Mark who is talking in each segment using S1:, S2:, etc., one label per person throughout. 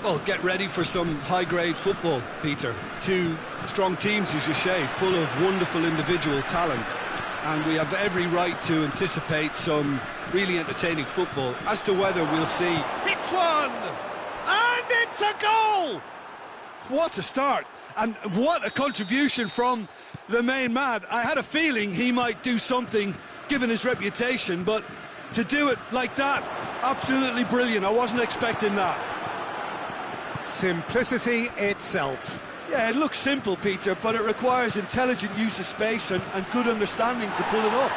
S1: Well, get ready for some high-grade football, Peter. Two strong teams, as you say, full of wonderful individual talent. And we have every right to anticipate some really entertaining football. As to whether we'll see...
S2: Hits one! And it's a goal!
S3: What a start! And what a contribution from the main man. I had a feeling he might do something, given his reputation, but to do it like that, absolutely brilliant. I wasn't expecting that.
S2: Simplicity itself.
S3: Yeah, it looks simple, Peter, but it requires intelligent use of space and good understanding to pull it off.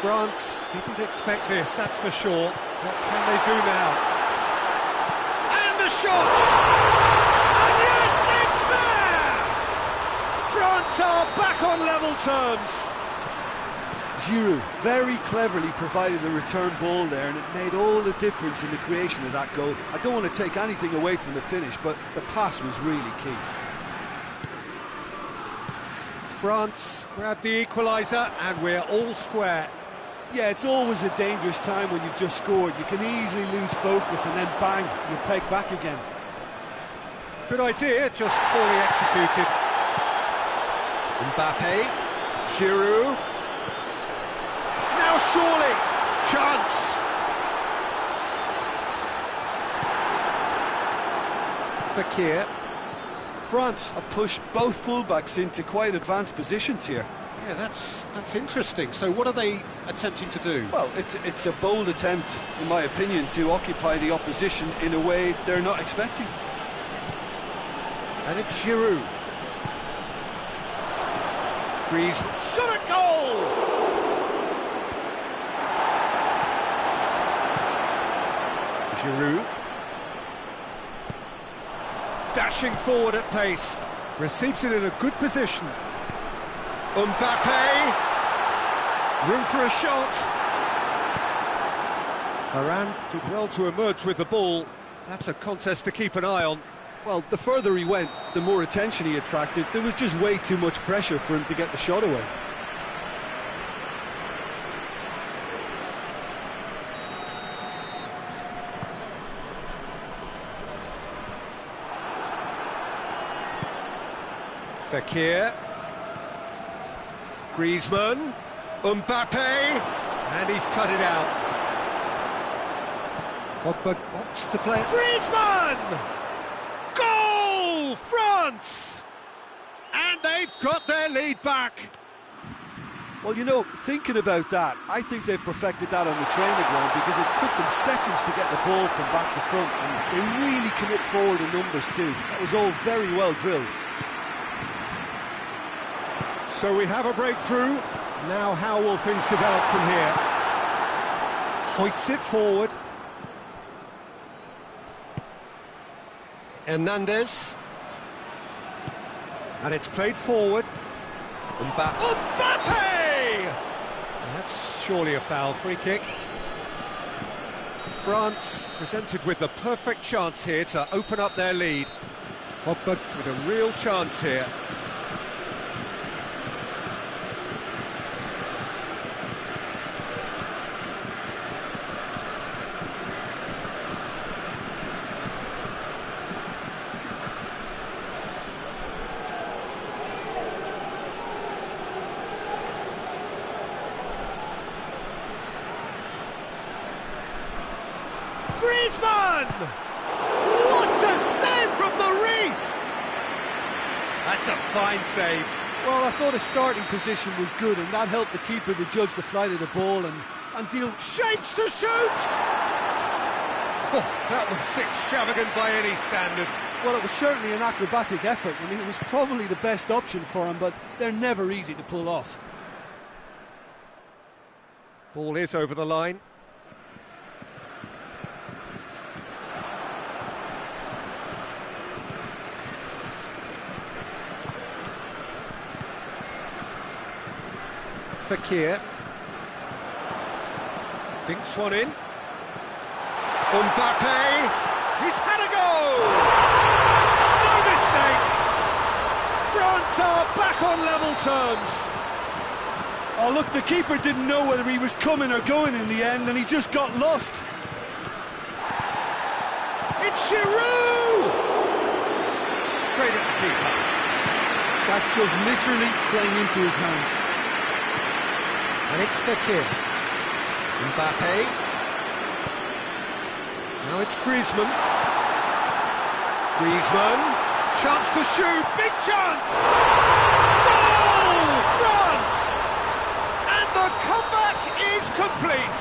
S2: France didn't expect this, that's for sure. What can they do now? And the shot! And yes, it's there! France are back on level terms.
S3: Giroud very cleverly provided the return ball there, and it made all the difference in the creation of that goal. I don't want to take anything away from the finish, but the pass was really key.
S2: France grabbed the equaliser, and we're all square.
S3: Yeah, it's always a dangerous time when you've just scored. You can easily lose focus, and then bang, you're pegged back again.
S2: Good idea, just poorly executed.
S1: Mbappe, Giroud.
S2: Now surely, chance. Fekir.
S3: France have pushed both fullbacks into quite advanced positions here.
S2: Yeah, that's interesting. So what are they attempting to do?
S3: Well, it's a bold attempt, in my opinion, to occupy the opposition in a way they're not expecting.
S2: And it's Giroud. Griezmann. Shot a goal! Giroud. Dashing forward at pace. Receives it in a good position. Mbappe. Room for a shot. Varane did well to emerge with the ball. That's a contest to keep an eye on.
S3: Well, the further he went, the more attention he attracted. There was just way too much pressure for him to get the shot away.
S2: Fekir. Griezmann. Mbappe. And he's cut it out. Pogba box to play. Griezmann! Goal! France! And they've got their lead back.
S3: Well, you know, thinking about that, I think they've perfected that on the training ground because it took them seconds to get the ball from back to front, and they really commit forward in numbers too. That was all very well drilled.
S2: So we have a breakthrough. Now how will things develop from here? Hoists it forward. Hernandez. And it's played forward. Mbappe! That's surely a foul, free kick. France presented with the perfect chance here to open up their lead. Pogba with a real chance here. Griezmann! What a save from Maurice! That's a fine save.
S3: Well, I thought his starting position was good, and that helped the keeper to judge the flight of the ball and deal...
S2: Shapes to shoot! Oh, that was extravagant by any standard.
S3: Well, it was certainly an acrobatic effort. I mean, it was probably the best option for him, but they're never easy to pull off.
S2: Ball is over the line. Fekir. Dinks one in. Mbappe. He's had a goal! No mistake! France are back on level terms.
S3: Oh, look, the keeper didn't know whether he was coming or going in the end, and he just got lost.
S2: It's Giroud! Straight at the keeper.
S3: That's just literally playing into his hands.
S2: And it's Fekir. Mbappe. Now it's Griezmann. Griezmann. Chance to shoot. Big chance! Goal! France! And the comeback is complete.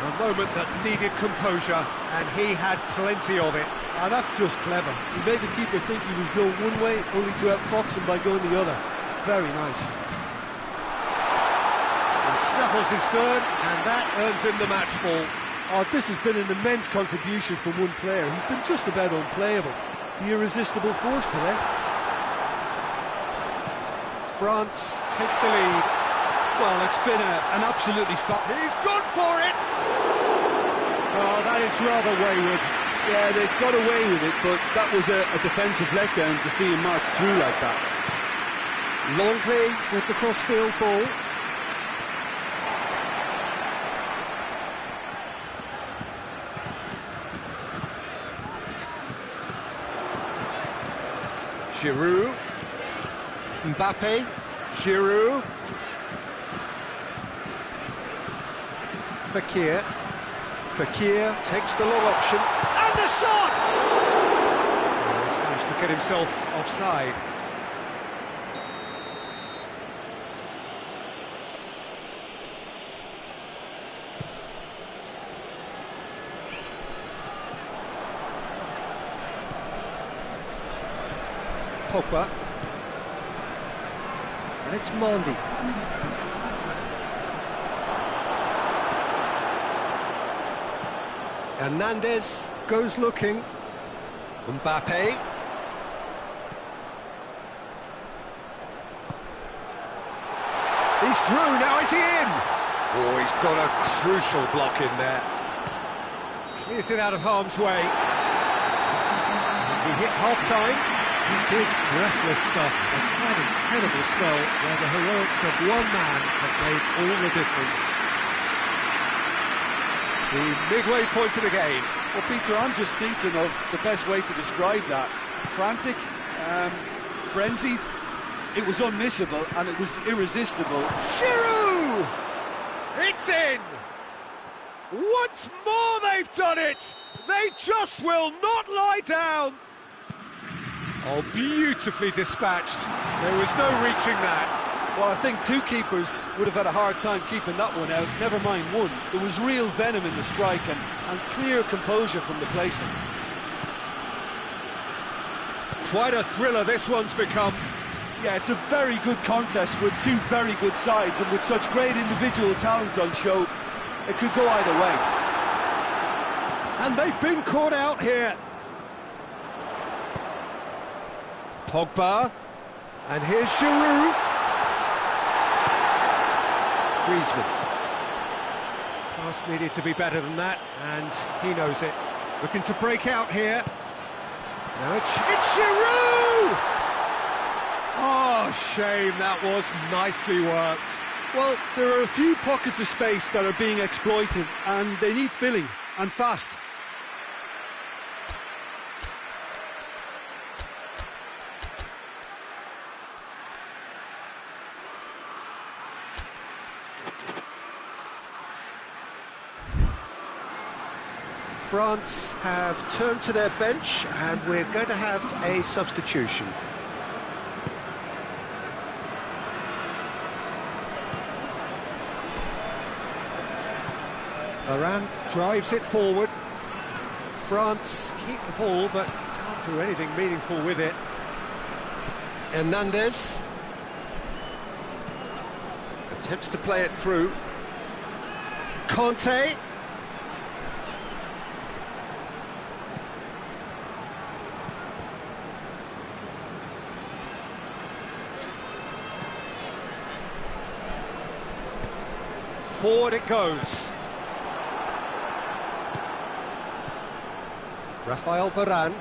S2: A moment that needed composure, and he had plenty of it.
S3: Ah, that's just clever. He made the keeper think he was going one way, only to outfox him by going the other. Very nice.
S2: He snuffles his third, and that earns him the match ball.
S3: Oh, this has been an immense contribution from one player. He's been just about unplayable. The irresistible force today.
S2: France take the lead.
S3: Well, it's been an absolutely
S2: He's gone for it! Oh, that is rather wayward.
S3: Yeah, they got away with it, but that was a defensive letdown to see him march through like that.
S2: Longley with the crossfield ball. Giroud. Mbappe. Giroud. Fekir. Fekir takes the long option. And the shot! He's managed to get himself offside. Pogba. And it's Mendy. Hernandez goes looking. Mbappe. He's through, now is he in? Oh, he's got a crucial block in there. Clears it out of harm's way. He hit half-time. It is breathless stuff, a quite incredible spell where the heroics of one man have made all the difference. The midway point of the game.
S3: Well, Peter, I'm just thinking of the best way to describe that. Frantic, frenzied. It was unmissable and it was irresistible.
S2: Giroud! It's in! Once more they've done it! They just will not lie down! Oh, beautifully dispatched. There was no reaching that.
S3: Well, I think two keepers would have had a hard time keeping that one out, never mind one. There was real venom in the strike and clear composure from the placement.
S2: Quite a thriller this one's become.
S3: Yeah, it's a very good contest with two very good sides, and with such great individual talent on show, it could go either way.
S2: And they've been caught out here. Pogba, and here's Giroud. Griezmann. Pass needed to be better than that, and he knows it. Looking to break out here. Now it's Giroud! Oh, shame, that was nicely worked.
S3: Well, there are a few pockets of space that are being exploited, and they need filling, and fast.
S2: France have turned to their bench, and we're going to have a substitution. Varane drives it forward. France keep the ball, but can't do anything meaningful with it. Hernandez attempts to play it through. Conte. Forward it goes. Raphael Varane.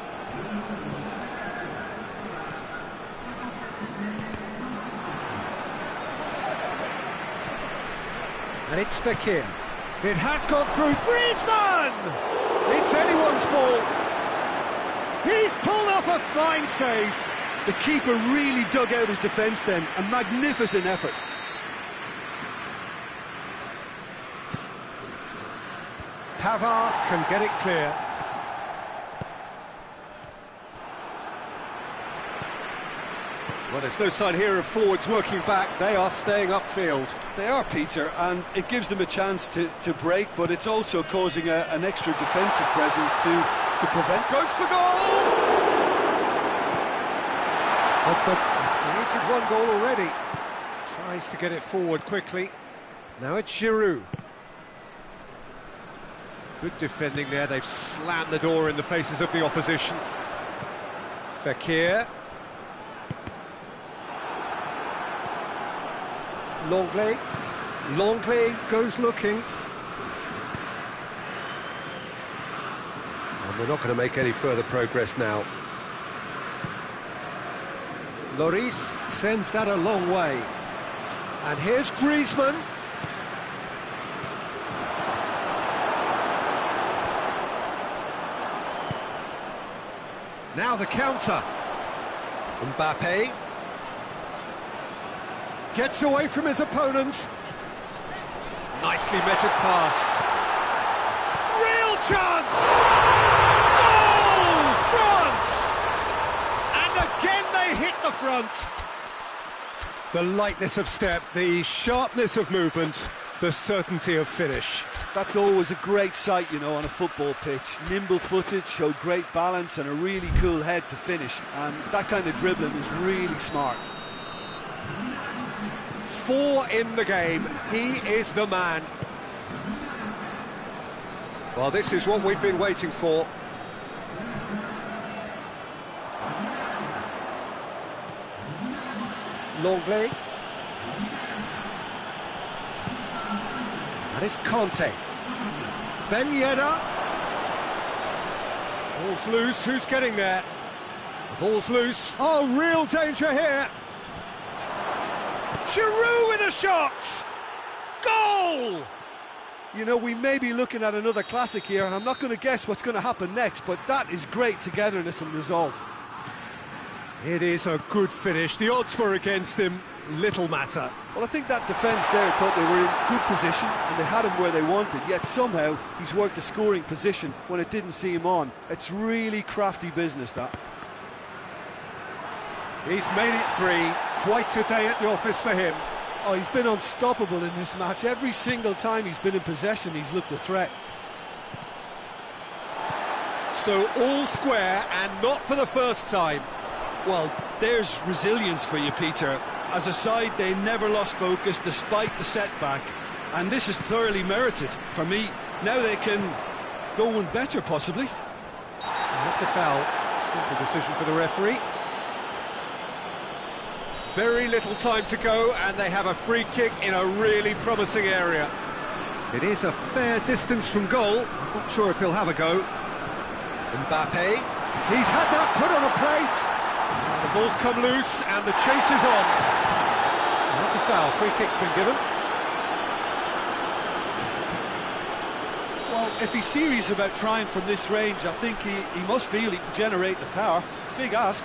S2: And it's Fekir. It has gone through. Griezmann! It's anyone's Stones ball. He's pulled off a fine save.
S3: The keeper really dug out his defence then. A magnificent effort.
S2: Pavard can get it clear. Well, there's no sign here of forwards working back. They are staying upfield.
S3: They are, Peter, and it gives them a chance to break, but it's also causing an extra defensive presence to prevent.
S2: Goes for goal! But he's created one goal already. Tries to get it forward quickly. Now it's Giroud. Good defending there. They've slammed the door in the faces of the opposition. Fekir. Longley goes looking. And we're not going to make any further progress now. Lloris sends that a long way. And here's Griezmann. Now the counter. Mbappe gets away from his opponent. Nicely measured pass. Real chance! Goal! France! And again they hit the front. The lightness of step, the sharpness of movement, the certainty of finish.
S3: That's always a great sight, you know, on a football pitch. Nimble-footed, showed great balance and a really cool head to finish. And that kind of dribbling is really smart.
S2: 4 in the game. He is the man. Well, this is what we've been waiting for. Longley. That is Conte. Ben Yedder. Ball's loose. Who's getting there? The ball's loose. Oh, real danger here. Giroud with a shot! Goal!
S3: You know, we may be looking at another classic here, and I'm not going to guess what's going to happen next, but that is great togetherness and resolve.
S2: It is a good finish. The odds were against him. Little matter.
S3: Well, I think that defence there thought they were in good position, and they had him where they wanted, yet somehow he's worked a scoring position when it didn't see him on. It's really crafty business, that.
S2: He's made it 3. Quite a day at the office for him.
S3: Oh, he's been unstoppable in this match. Every single time he's been in possession, he's looked a threat.
S2: So all square, and not for the first time.
S3: Well, there's resilience for you, Peter. As a side, they never lost focus despite the setback, and this is thoroughly merited. For me, now they can go one better, possibly.
S2: And that's a foul. Simple decision for the referee. Very little time to go, and they have a free kick in a really promising area. It is a fair distance from goal. I'm not sure if he'll have a go. Mbappe. He's had that put on a plate. The ball's come loose, and the chase is on. And that's a foul. Free kick's been given.
S3: Well, if he's serious about trying from this range, I think he must feel he can generate the power. Big ask.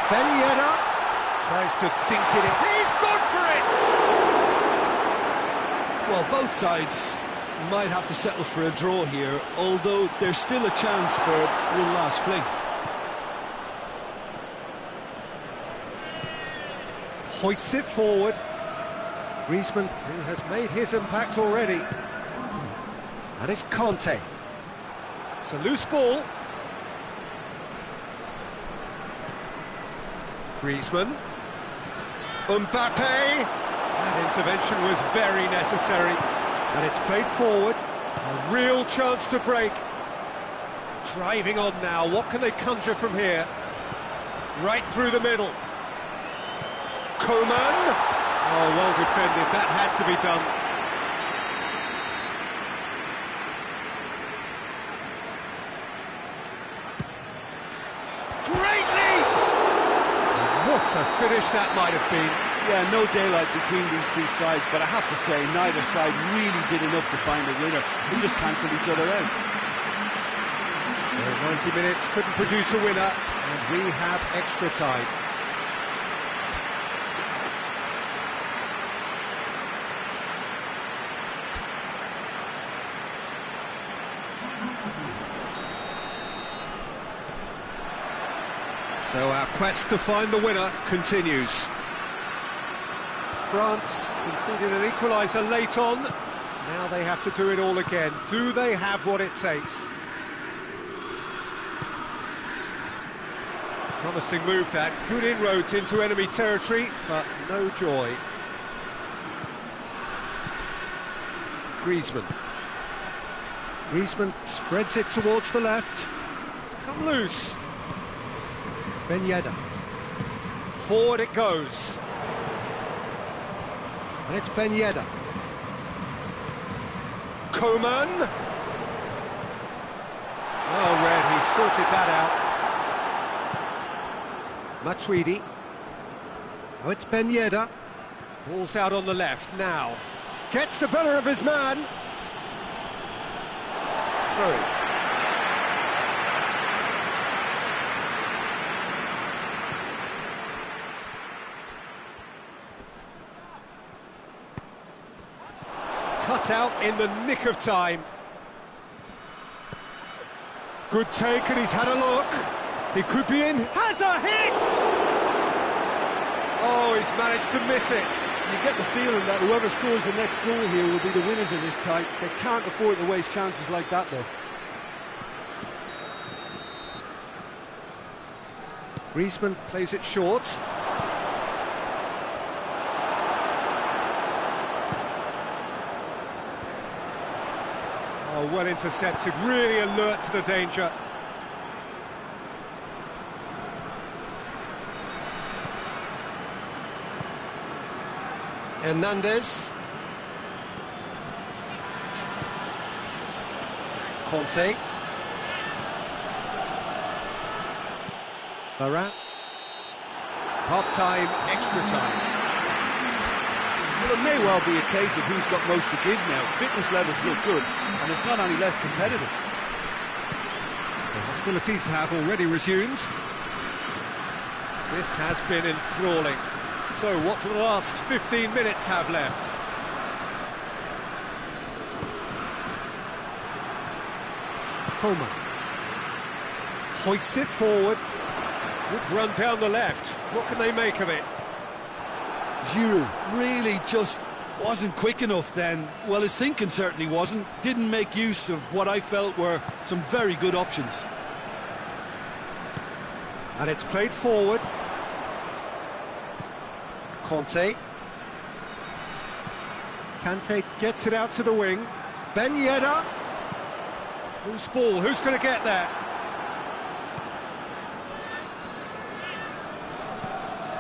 S2: Ben Yedder tries to dink it in. He's gone for it!
S3: Well, both sides might have to settle for a draw here, although there's still a chance for one last fling.
S2: Hoists it forward. Griezmann, who has made his impact already. And it's Conte. It's a loose ball. Griezmann. Mbappe. That intervention was very necessary. And it's played forward. A real chance to break. Driving on now. What can they conjure from here? Right through the middle. Coman. Oh, well defended. That had to be done. Great leap! What a finish that might have been.
S4: Yeah, no daylight between these two sides, but I have to say, neither side really did enough to find a winner. They just cancelled each other out.
S2: So 90 minutes couldn't produce a winner, and we have extra time. So our quest to find the winner continues. France conceded an equaliser late on. Now they have to do it all again. Do they have what it takes? Promising move that. Good inroads into enemy territory, but no joy. Griezmann. Griezmann spreads it towards the left. It's come loose. Ben Yedder. Forward it goes. And it's Ben Yedder. Coman. Oh, Red, he sorted that out. Matuidi. Oh, it's Ben Yedder. Ball's out on the left now. Gets the better of his man. Through. Cut out in the nick of time. Good take, and he's had a look. He could be in. Has a hit! Oh, he's managed to miss it.
S3: You get the feeling that whoever scores the next goal here will be the winners of this tie. They can't afford to waste chances like that, though.
S2: Griezmann plays it short. Oh, well intercepted, really alert to the danger. Hernandez. Conte. Varane. Half-time, extra time.
S4: Well, it may well be a case of who's got most to give now. Fitness levels look good, and it's not any less competitive.
S2: The hostilities have already resumed. This has been enthralling. So, what do the last 15 minutes have left? Coman. Hoists it forward. Good run down the left. What can they make of it?
S3: Giroud really just wasn't quick enough then. Well, his thinking certainly wasn't. Didn't make use of what I felt were some very good options.
S2: And it's played forward. Conte. Kante gets it out to the wing. Ben Yedder. Loose ball, who's going to get there?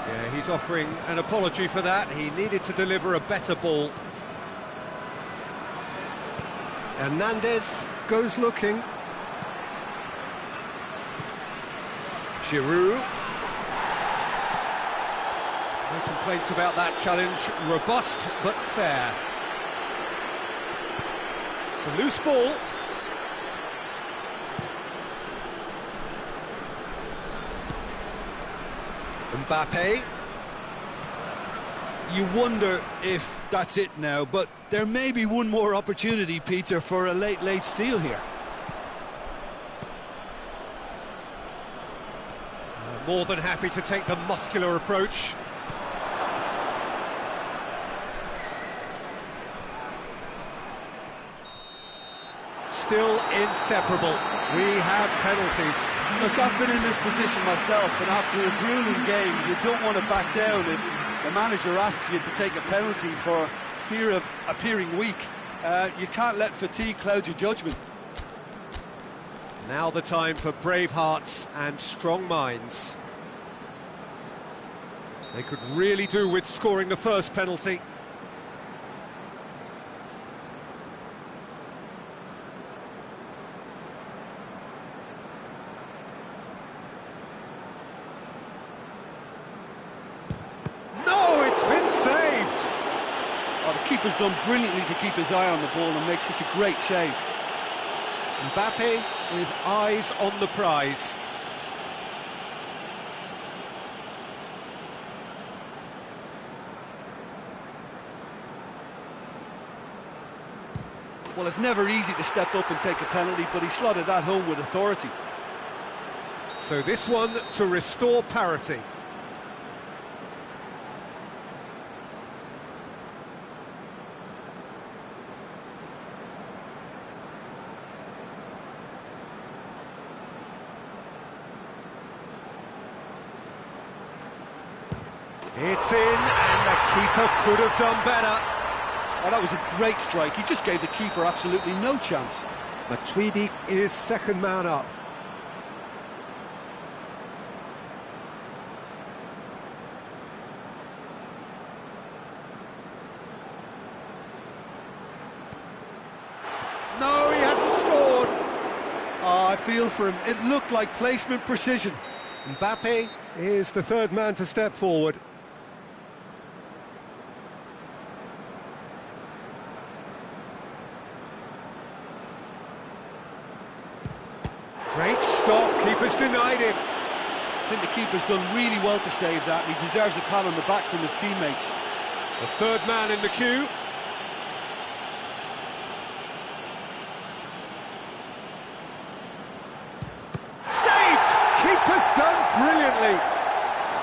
S2: Yeah, he's offering an apology for that. He needed to deliver a better ball. Hernandez goes looking. Giroud. No complaints about that challenge. Robust but fair. It's a loose ball. Mbappe.
S3: You wonder if that's it now, but there may be one more opportunity, Peter, for a late steal here.
S2: More than happy to take the muscular approach. Still inseparable. We have penalties.
S3: Look, I've been in this position myself, and after a grueling game, you don't want to back down if the manager asks you to take a penalty for fear of appearing weak. You can't let fatigue cloud your judgment.
S2: Now the time for brave hearts and strong minds. They could really do with scoring the first penalty. No, it's been
S4: keeper's done brilliantly to keep his eye on the ball and make such a great save.
S2: Mbappe with eyes on the prize.
S4: Well, it's never easy to step up and take a penalty, but he slotted that home with authority.
S2: So this one to restore parity. It's in, and the keeper could have done better.
S4: Oh, that was a great strike. He just gave the keeper absolutely no chance.
S2: Matuidi is second man up. No, he hasn't scored.
S3: Oh, I feel for him. It looked like placement precision.
S2: Mbappe is the third man to step forward. Great stop, keeper's denied him.
S4: I think the keeper's done really well to save that, and he deserves a pat on the back from his teammates.
S2: The third man in the queue. Saved! Keeper's done brilliantly.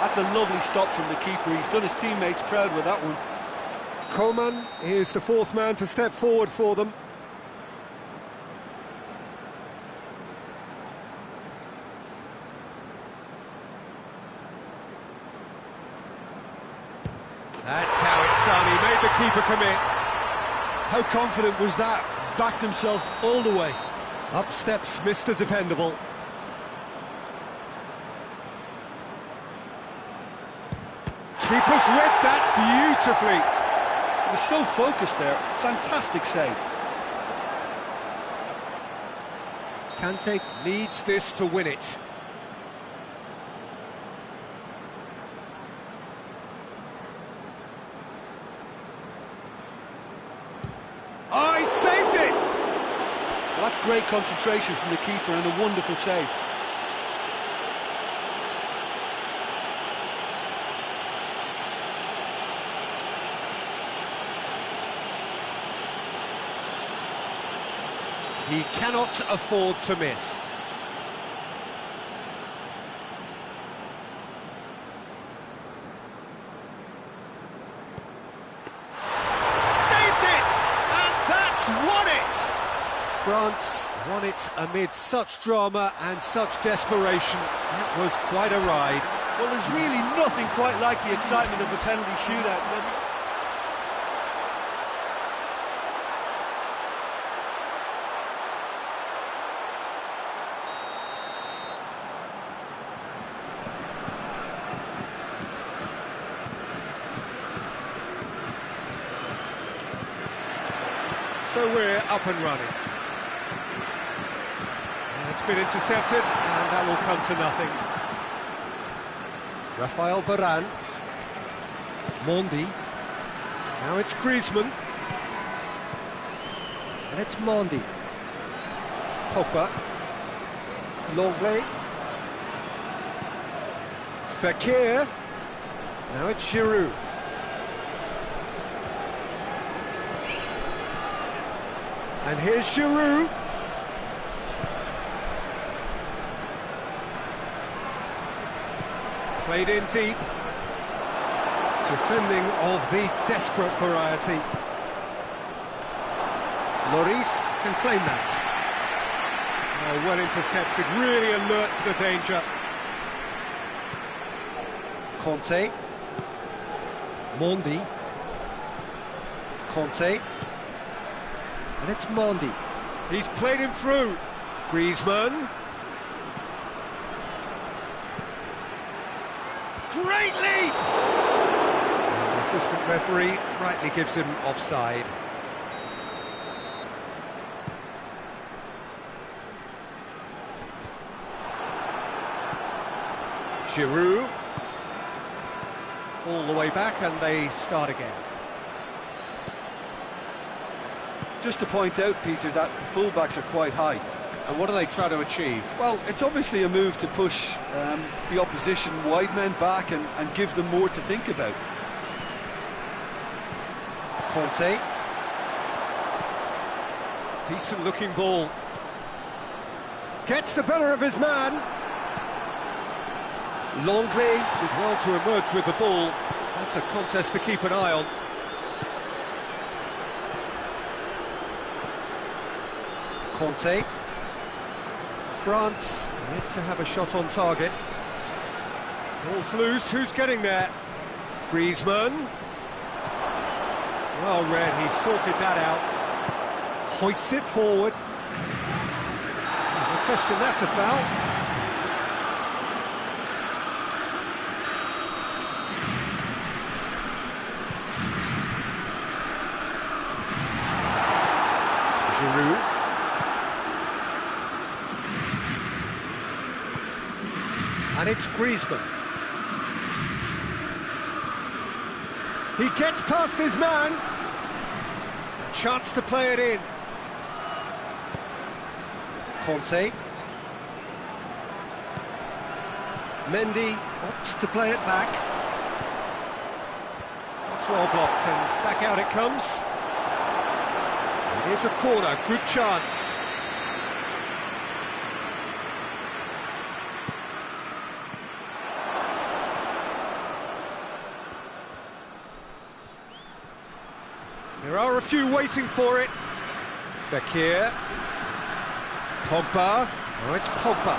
S4: That's a lovely stop from the keeper. He's done his teammates proud with that one.
S2: Coman is the fourth man to step forward for them. That's how it's done. He made the keeper commit.
S3: How confident was that? Backed himself all the way.
S2: Up steps Mr. Dependable. Keeper's read that beautifully.
S4: He was so focused there. Fantastic save.
S2: Kante needs this to win it. Oh, he saved it!
S4: Well, that's great concentration from the keeper and a wonderful save.
S2: He cannot afford to miss. France won it amid such drama and such desperation. That was quite a ride.
S4: Well, there's really nothing quite like the excitement of a penalty shootout.
S2: So we're up and running. It's been intercepted, and that will come to nothing. Raphael Varane. Mondi. Now it's Griezmann. And it's Mondi. Pogba. Longley. Fekir. Now it's Giroud. And here's Giroud. Played in deep. Defending of the desperate variety. Lloris can claim that. Oh, well intercepted, really alert to the danger. Conte. Mondi. Conte. And it's Mondi. He's played him through. Griezmann. Great leap! The assistant referee rightly gives him offside. Giroud. All the way back, and they start again.
S1: Just to point out, Peter, that the fullbacks are quite high.
S2: And what do they try to achieve?
S1: Well, it's obviously a move to push the opposition wide men back and give them more to think about.
S2: Conte. Decent looking ball. Gets the better of his man. Longley did well to emerge with the ball. That's a contest to keep an eye on. Conte. France yet to have a shot on target. Ball's loose, who's getting there? Griezmann. Well read, he sorted that out. Hoists it forward. No question, that's a foul. Giroud. And it's Griezmann. He gets past his man. A chance to play it in. Conte. Mendy opts to play it back. That's well blocked, and back out it comes. Here's a corner, good chance. There are a few waiting for it. Fekir. Pogba. Oh, it's Pogba.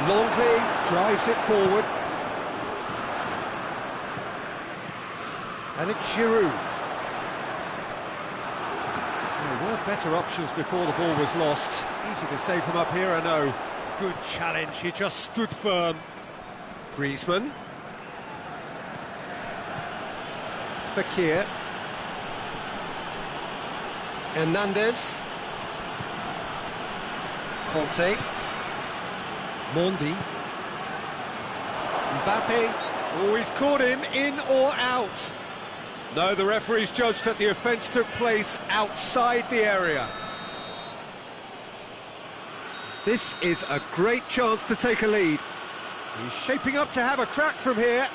S2: Longley drives it forward. And it's Giroud. There were better options before the ball was lost. Easy to say from up here, I know. Good challenge, he just stood firm. Griezmann. Fekir. Hernandez. Conte. Mondi. Mbappe. Oh, he's caught him, in or out. No, the referee's judged that the offence took place outside the area. This is a great chance to take a lead. He's shaping up to have a crack from here.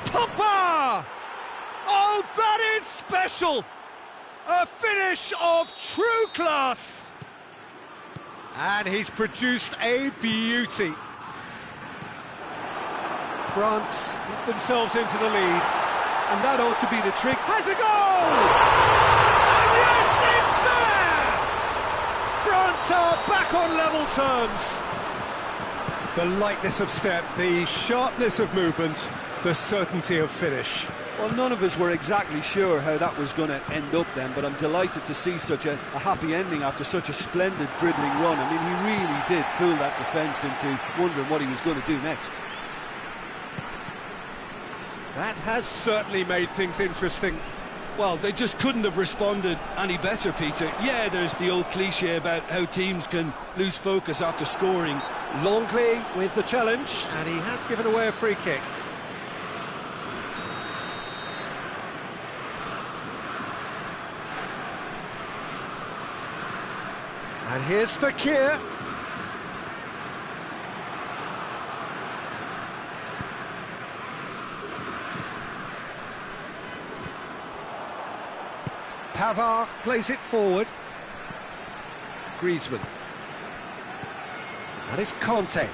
S2: Pogba! Oh, that is special! A finish of true class! And he's produced a beauty. France get themselves into the lead.
S1: And that ought to be the trick.
S2: Has a goal! And yes, it's there! France are back on level terms. The lightness of step, the sharpness of movement, the certainty of finish.
S1: Well, none of us were exactly sure how that was going to end up then, but I'm delighted to see such a happy ending after such a splendid dribbling run. I mean, he really did fool that defence into wondering what he was going to do next.
S2: That has certainly made things interesting.
S1: Well, they just couldn't have responded any better, Peter. Yeah, there's the old cliche about how teams can lose focus after scoring.
S2: Longley with the challenge, and he has given away a free kick. And here's Fekir. Pavard plays it forward. Griezmann. And it's Conte.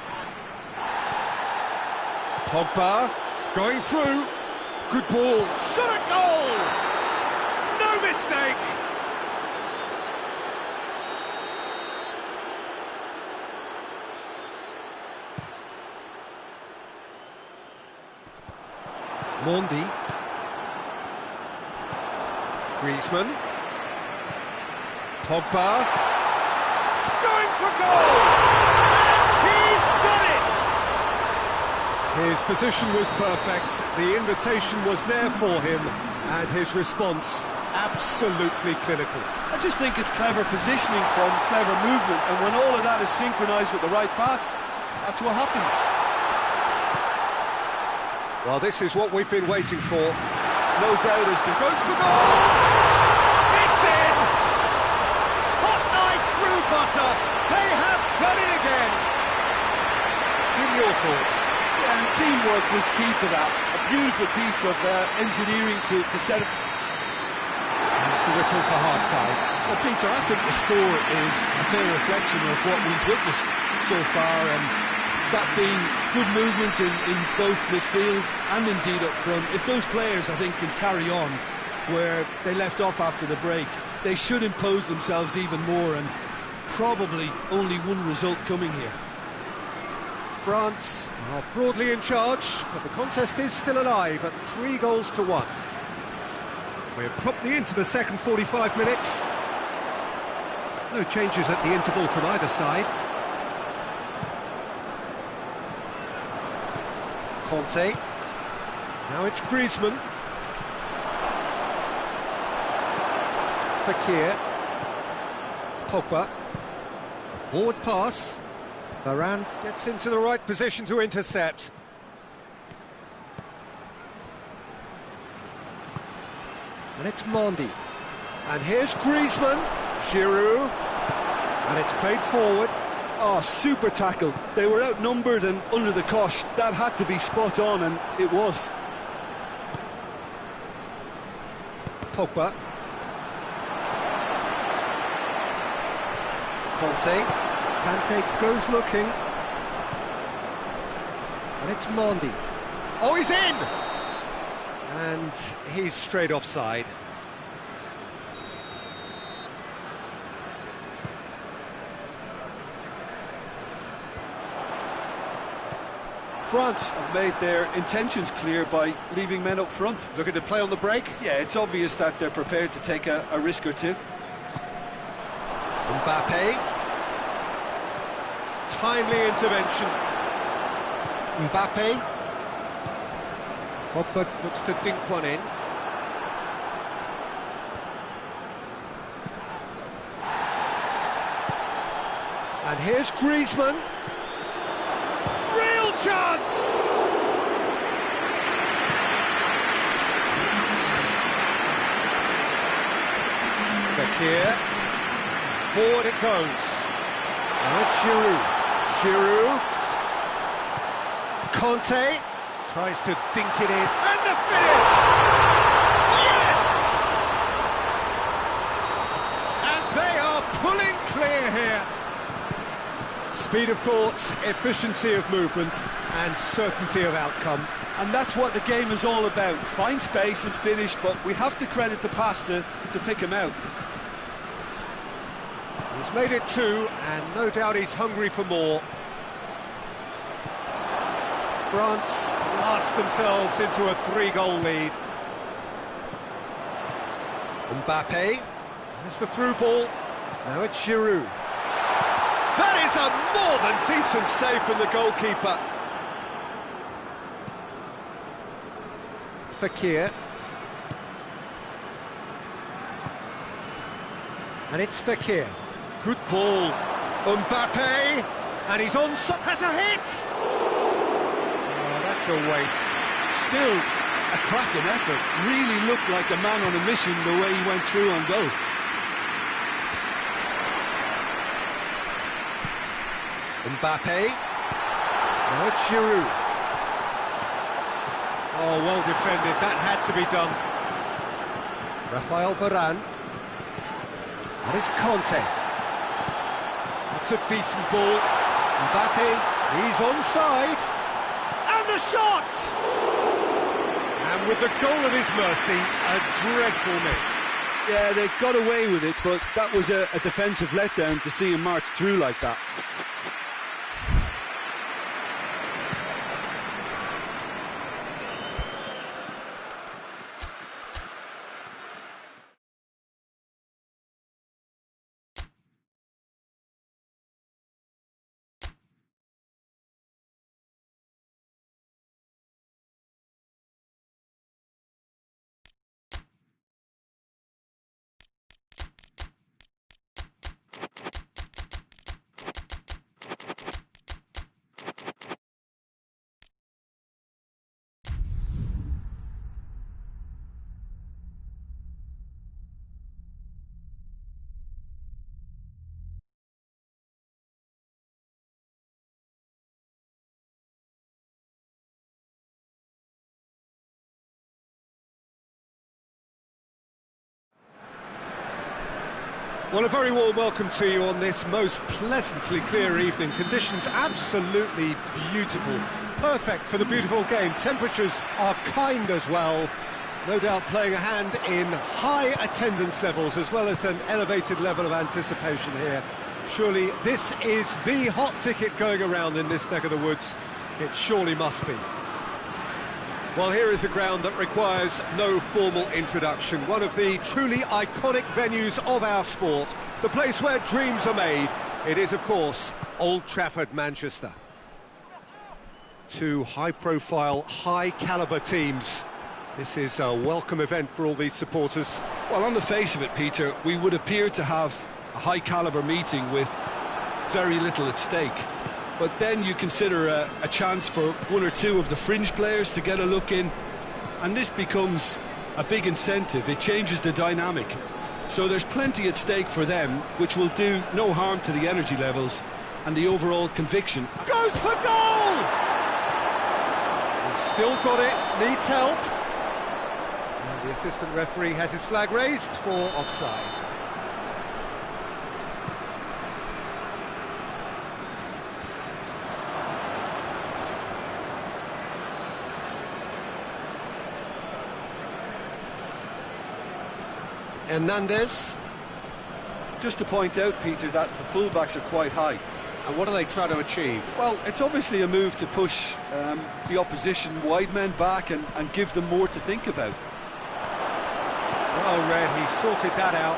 S2: Pogba going through. Good ball. Shot at goal! No mistake! Mondi. Griezmann. Pogba. Going for goal! And he's position was perfect, the invitation was there for him, and his response absolutely clinical.
S3: I just think it's clever positioning from clever movement, and when all of that is synchronised with the right pass, that's what happens.
S2: Well, this is what we've been waiting for. No doubt as to goes for goal! It's in! Hot knife through butter! They have done it again! Jim, your thoughts?
S3: Yeah, and teamwork was key to that. A beautiful piece of engineering to set it.
S2: That's the whistle for half-time.
S1: Well, Peter, I think the score is a fair reflection of what we've witnessed so far, and that being good movement in both midfield and indeed up front. If those players, I think, can carry on where they left off after the break, they should impose themselves even more, and probably only one result coming here.
S2: France are broadly in charge, but the contest is still alive at 3-1. We're promptly into the second 45 minutes. No changes at the interval from either side. Conte. Now it's Griezmann. Fekir. Pogba. Forward pass. Varane gets into the right position to intercept. And it's Mendy. And here's Griezmann. Giroud. And it's played forward.
S3: Oh, super tackle. They were outnumbered and under the cosh. That had to be spot on, and it was.
S2: Pogba. Conte. Kante goes looking. And it's Mendy. Oh, he's in! And he's straight offside.
S3: France have made their intentions clear by leaving men up front.
S2: Looking to play on the break.
S3: Yeah, it's obvious that they're prepared to take a risk or two.
S2: Mbappe. Timely intervention. Mbappe. Pogba looks to dink one in. And here's Griezmann. Real chance! Fekir. Forward it goes. Now it's Giroud. Giroud. Conte tries to dink it in. And the finish! Yes! And they are pulling clear here. Speed of thought, efficiency of movement, and certainty of outcome.
S3: And that's what the game is all about. Find space and finish, but we have to credit the passer to pick him out.
S2: He's made it 2, and no doubt he's hungry for more. France last themselves into a 3-goal lead. Mbappe has the through ball. Now it's Giroud. That is a more than decent save from the goalkeeper. Fekir. And it's Fekir. Good ball. Mbappe. And he's on. Has a hit. Oh, that's a waste.
S3: Still a cracking effort. Really looked like a man on a mission the way he went through on goal.
S2: Mbappe. Now it's Giroud. Oh, well defended. That had to be done. Rafael Varane. That is Conte. That's a decent ball. Mbappe, he's onside. And the shot! And with the goal at his mercy, a dreadful miss.
S3: Yeah, they got away with it, but that was a defensive letdown to see him march through like that.
S2: Well, a very warm welcome to you on this most pleasantly clear evening. Conditions absolutely beautiful. Perfect for the beautiful game. Temperatures are kind as well. No doubt playing a hand in high attendance levels as well as an elevated level of anticipation here. Surely this is the hot ticket going around in this neck of the woods. It surely must be. Well, here is a ground that requires no formal introduction. One of the truly iconic venues of our sport. The place where dreams are made. It is, of course, Old Trafford, Manchester. Two high-profile, high-caliber teams. This is a welcome event for all these supporters.
S1: Well, on the face of it, Peter, we would appear to have a high-caliber meeting with very little at stake. But then you consider a chance for one or two of the fringe players to get a look in, and this becomes a big incentive. It changes the dynamic. So there's plenty at stake for them, which will do no harm to the energy levels and the overall conviction.
S2: Goes for goal! He's still got it, needs help. And the assistant referee has his flag raised for offside. Hernandez.
S3: Just to point out, Peter, that the fullbacks are quite high.
S2: And what are they trying to achieve?
S3: Well, it's obviously a move to push the opposition wide men back and give them more to think about.
S2: Well read, he sorted that out.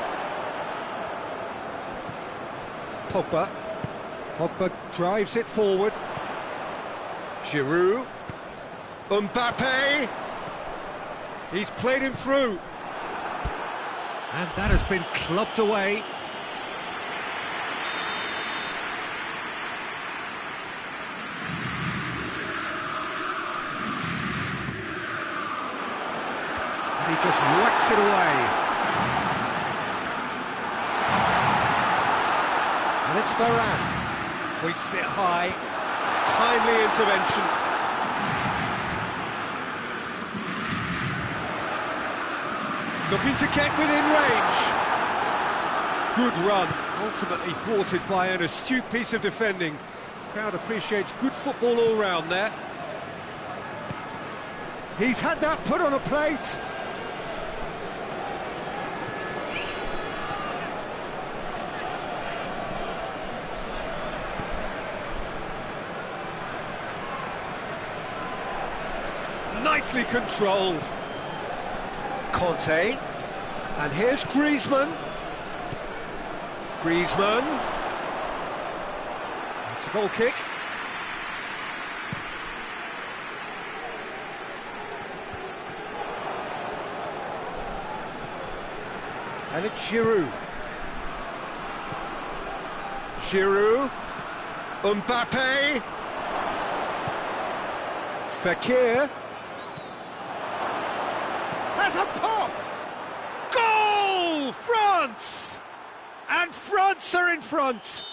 S2: Pogba drives it forward. Giroud. Mbappe. He's played him through. And that has been clubbed away. And he just whacks it away. And it's Varane. Hoists it high. Timely intervention. Looking to get within range. Good run, ultimately thwarted by an astute piece of defending. Crowd appreciates good football all round there. He's had that put on a plate. Nicely controlled. Conte, and here's Griezmann. It's a goal kick. And it's Giroud. Mbappe. Fekir. Has a pop! Goal! France! And France are in front!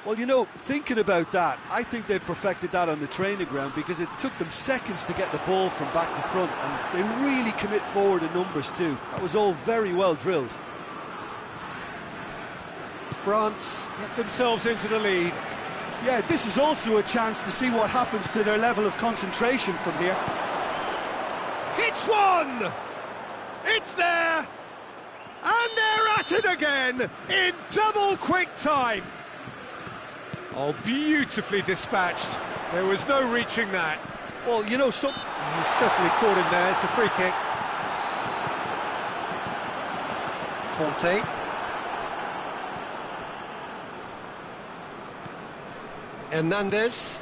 S3: Well, you know, thinking about that, I think they've perfected that on the training ground because it took them seconds to get the ball from back to front, and they really commit forward in numbers too. That was all very well drilled.
S2: France get themselves into the lead.
S3: Yeah, this is also a chance to see what happens to their level of concentration from here.
S2: It's one! It's there! And they're at it again in double quick time. Oh, beautifully dispatched. There was no reaching that.
S3: Well, you know,
S2: He's certainly caught him there. It's a free kick. Conte. Hernandez.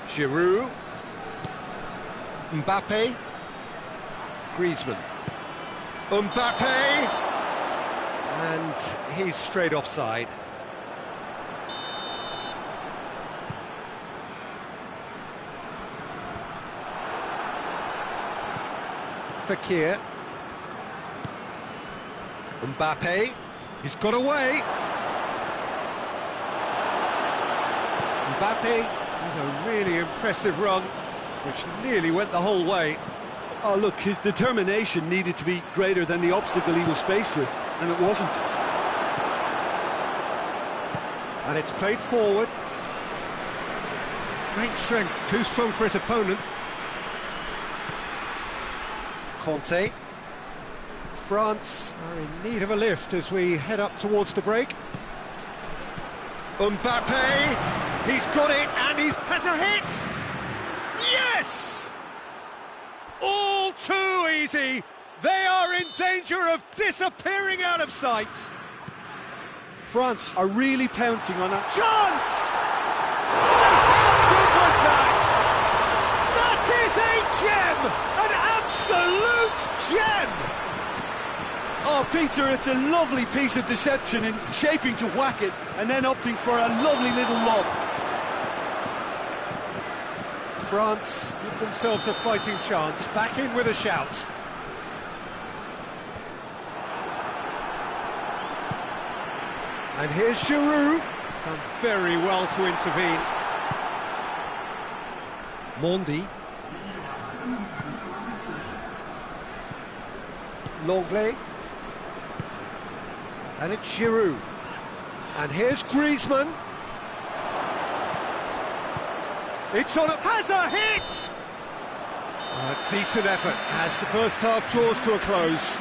S2: Giroud. Mbappe. Griezmann. Mbappe! And he's straight offside. Fekir. Mbappe. He's got away. Mbappe with a really impressive run, which nearly went the whole way.
S3: Oh, look, his determination needed to be greater than the obstacle he was faced with. and it wasn't.
S2: And it's played forward. Great strength, too strong for his opponent. Conte. France are in need of a lift as we head up towards the break. Mbappe, he's got it, and he has a hit! Yes! All too easy. They are in danger of disappearing out of sight.
S3: France are really pouncing on it.
S2: Chance! And how good was that? That is a gem! An absolute gem!
S3: Oh, Peter, it's a lovely piece of deception in shaping to whack it and then opting for a lovely little lob.
S2: France give themselves a fighting chance, back in with a shout. And here's Giroud, done very well to intervene. Mondi. Lenglet. And it's Giroud. And here's Griezmann. It's on, has a hit! A decent effort as the first half draws to a close.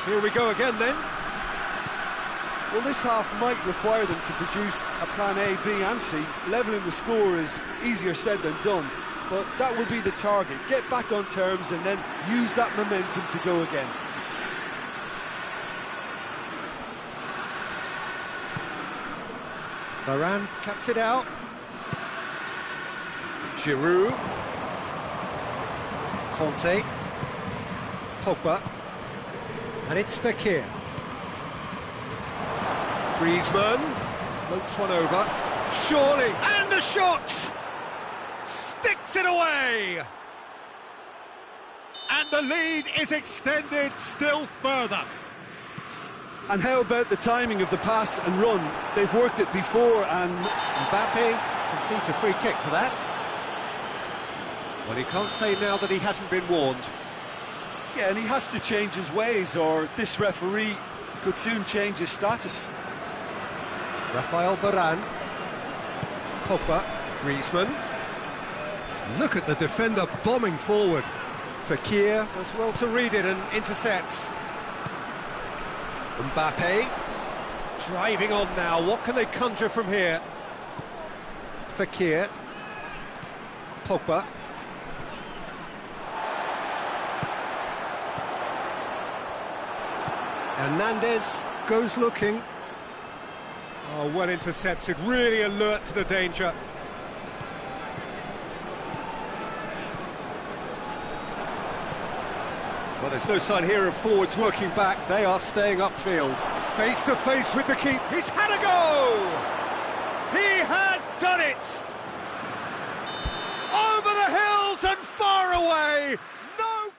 S2: Here we go again then.
S3: Well, this half might require them to produce a plan A, B and C. Levelling the score is easier said than done, but that will be the target. Get back on terms and then use that momentum to go again.
S2: Varane cuts it out. Giroud. Conte. Pogba. And it's Fekir. Griezmann floats one over. Surely, and the shot! Sticks it away! And the lead is extended still further.
S3: And how about the timing of the pass and run? They've worked it before, and
S2: Mbappe concedes a free kick for that. Well, he can't say now that he hasn't been warned.
S3: yeah, and he has to change his ways, or this referee could soon change his status.
S2: Raphael Varane. Pogba. Griezmann. Look at the defender bombing forward. Fekir does well to read it and intercepts. Mbappe. Driving on now. What can they conjure from here? Fekir. Pogba. Hernandez goes looking. Oh, well intercepted, really alert to the danger. Well, there's no sign here of forwards working back. They are staying upfield. Face to face with the keeper. He's had a go! He has done it! Over the hills and far away! No...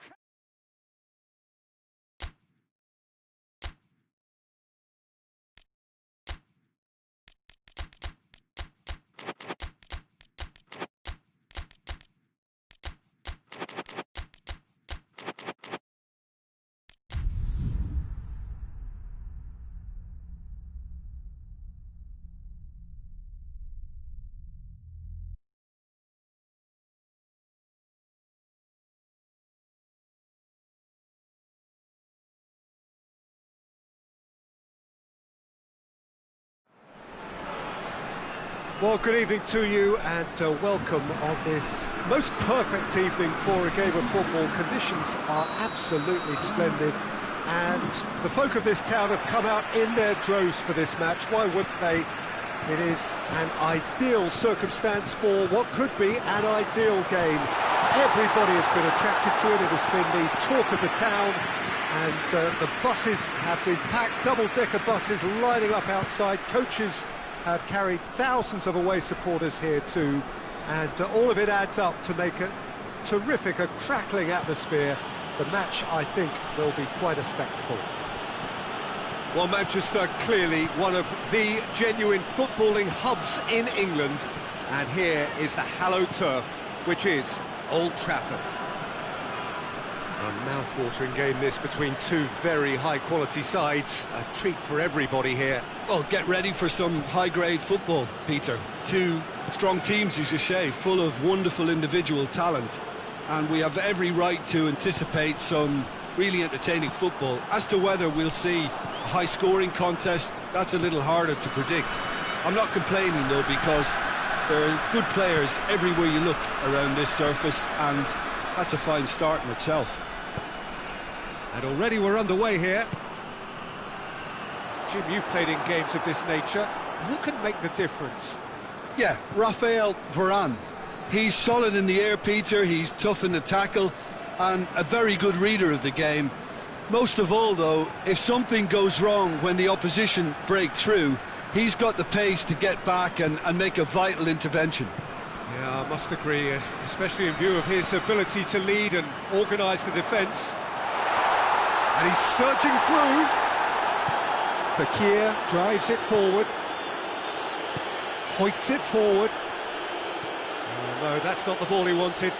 S2: Well, good evening to you and welcome on this most perfect evening for a game of football. Conditions are absolutely splendid and the folk of this town have come out in their droves for this match. Why wouldn't they? It is an ideal circumstance for what could be an ideal game. Everybody has been attracted to it. It has been the talk of the town and the buses have been packed, double-decker buses lining up outside. Coaches have carried thousands of away supporters here too, and all of it adds up to make a terrific, a crackling atmosphere. The match, I think, will be quite a spectacle. Well, Manchester, clearly one of the genuine footballing hubs in England. And here is the hallowed turf, which is Old Trafford. A mouth-watering game this between two very high-quality sides. A treat for everybody here.
S1: Well, get ready for some high-grade football, Peter. Two strong teams, as you say, full of wonderful individual talent. And we have every right to anticipate some really entertaining football. As to whether we'll see a high-scoring contest, that's a little harder to predict. I'm not complaining, though, because there are good players everywhere you look around this surface, and that's a fine start in itself.
S2: And already we're underway here. Jim, you've played in games of this nature. Who can make the difference?
S3: Yeah, Raphael Varane. He's solid in the air, Peter, he's tough in the tackle, and a very good reader of the game. Most of all, though, if something goes wrong when the opposition break through, he's got the pace to get back and make a vital intervention.
S2: Yeah, I must agree, especially in view of his ability to lead and organise the defence. And he's surging through. Fekir drives it forward. Hoists it forward. Oh, no, that's not the ball he wanted.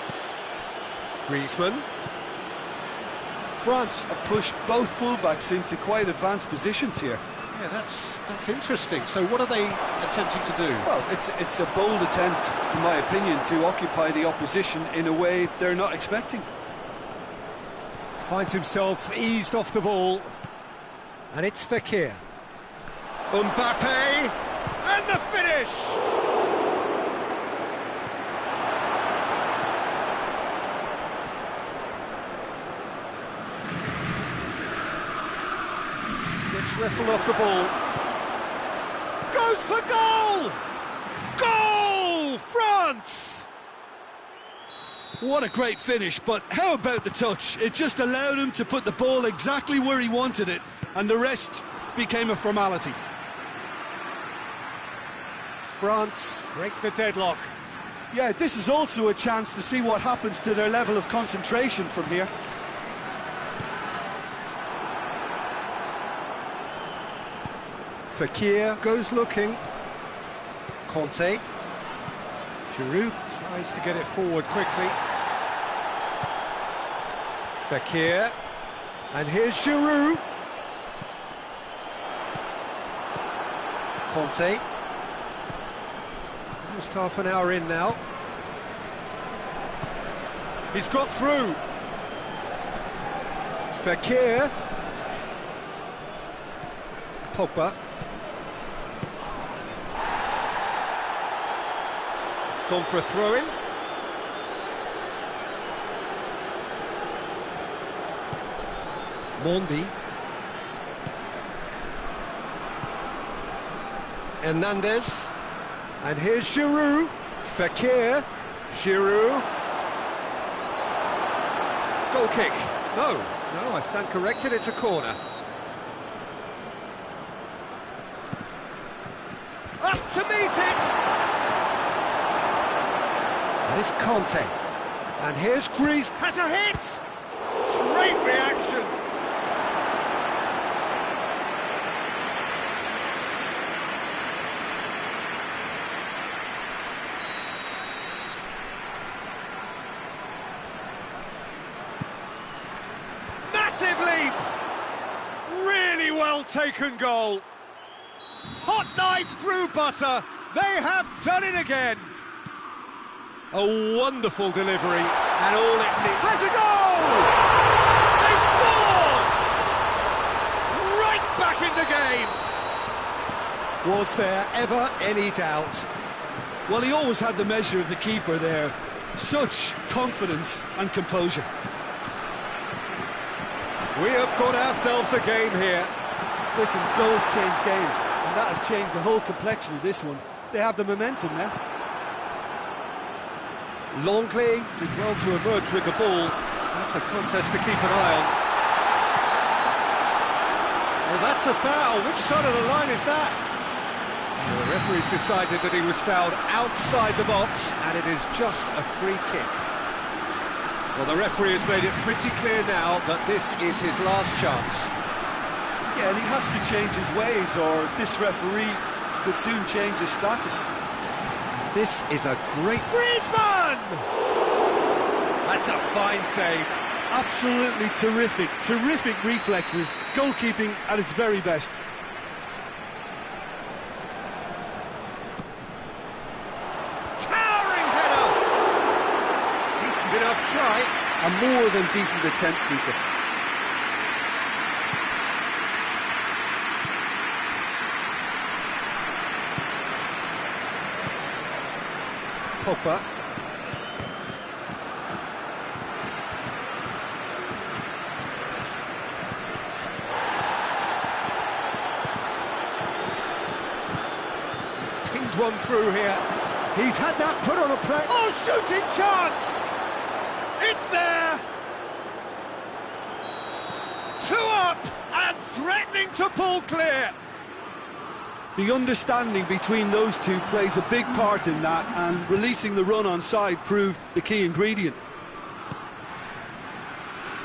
S2: Griezmann.
S3: France have pushed both fullbacks into quite advanced positions here.
S2: Yeah, that's interesting. So what are they attempting to do?
S3: Well, it's a bold attempt, in my opinion, to occupy the opposition in a way they're not expecting.
S2: Finds himself eased off the ball. And it's Fekir. Mbappe! And the finish! Gets wrestled off the ball. Goes for goal! Goal! France!
S3: What a great finish, but how about the touch? It just allowed him to put the ball exactly where he wanted it, and the rest became a formality.
S2: France break the deadlock.
S3: Yeah, this is also a chance to see what happens to their level of concentration from here.
S2: Fekir goes looking. Conte. Giroud tries to get it forward quickly. Fekir. And here's Giroud. Conte. Almost half an hour in now. He's got through. Fekir. Pogba. It's gone for a throw-in. Mondi. Hernandez. And here's Giroud. Fekir. Giroud. Goal kick. No, I stand corrected, it's a corner. Up to meet it! And it's Conte. And here's Grease. Has a hit! Great reaction. Massive leap! Really well taken goal. Hot knife through butter. They have done it again. A wonderful delivery, and all it needs has a goal! They've scored! Right back in the game. Was there ever any doubt?
S3: Well, he always had the measure of the keeper there. Such confidence and composure.
S2: We have got ourselves a game here.
S3: Listen, goals change games, and that has changed the whole complexion of this one. They have the momentum now.
S2: Longley did well to emerge with the ball. That's a contest to keep an eye on. Well, that's a foul. Which side of the line is that? Well, the referee's decided that he was fouled outside the box, and it is just a free kick. Well, the referee has made it pretty clear now that this is his last chance.
S3: Yeah, and he has to change his ways, or this referee could soon change his status.
S2: This is a great... Griezmann! That's a fine save.
S3: Absolutely terrific, terrific reflexes, goalkeeping at its very best.
S2: Towering header! Decent enough try.
S3: A more than decent attempt, Peter.
S2: Pogba. He's pinged one through here. He's had that put on a play. Oh, shooting chance! It's there! 2 up and threatening to pull clear.
S3: The understanding between those two plays a big part in that, and releasing the run on side proved the key ingredient.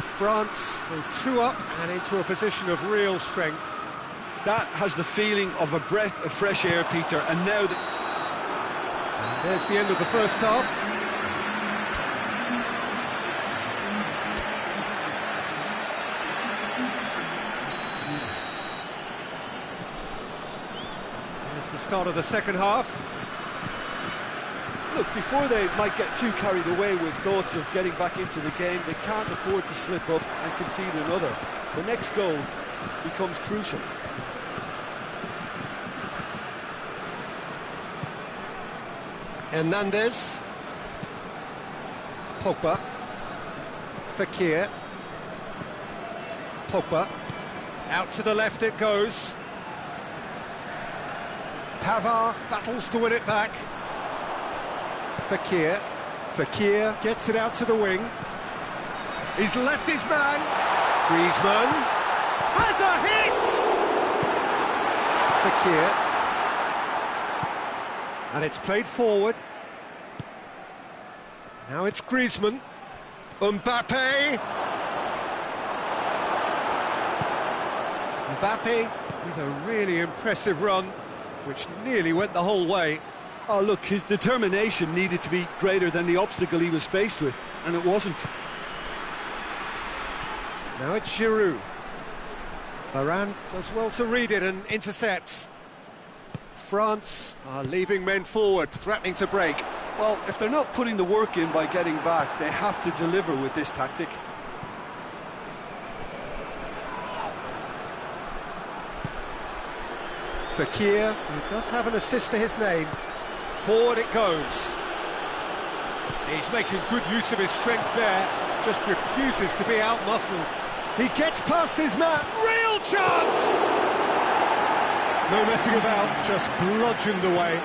S2: France go 2 up and into a position of real strength.
S3: That has the feeling of a breath of fresh air, Peter, and now that...
S2: There's the end of the first half. There's the start of the second half.
S3: Look, before they might get too carried away with thoughts of getting back into the game, they can't afford to slip up and concede another. The next goal becomes crucial.
S2: Hernandez. Pogba. Fekir. Pogba. Out to the left it goes. Pavard battles to win it back. Fekir. Fekir gets it out to the wing. He's left his man. Griezmann has a hit! Fekir. And it's played forward. Now it's Griezmann. Mbappe. Mbappe with a really impressive run, which nearly went the whole way.
S3: Oh, look, his determination needed to be greater than the obstacle he was faced with, and it wasn't.
S2: Now it's Giroud. Varane does well to read it and intercepts. France are leaving men forward, threatening to break.
S3: Well, if they're not putting the work in by getting back, they have to deliver with this tactic.
S2: Fekir, who does have an assist to his name. Forward it goes. He's making good use of his strength there, just refuses to be out-muscled. He gets past his man, real chance! No messing about, just bludgeoned away.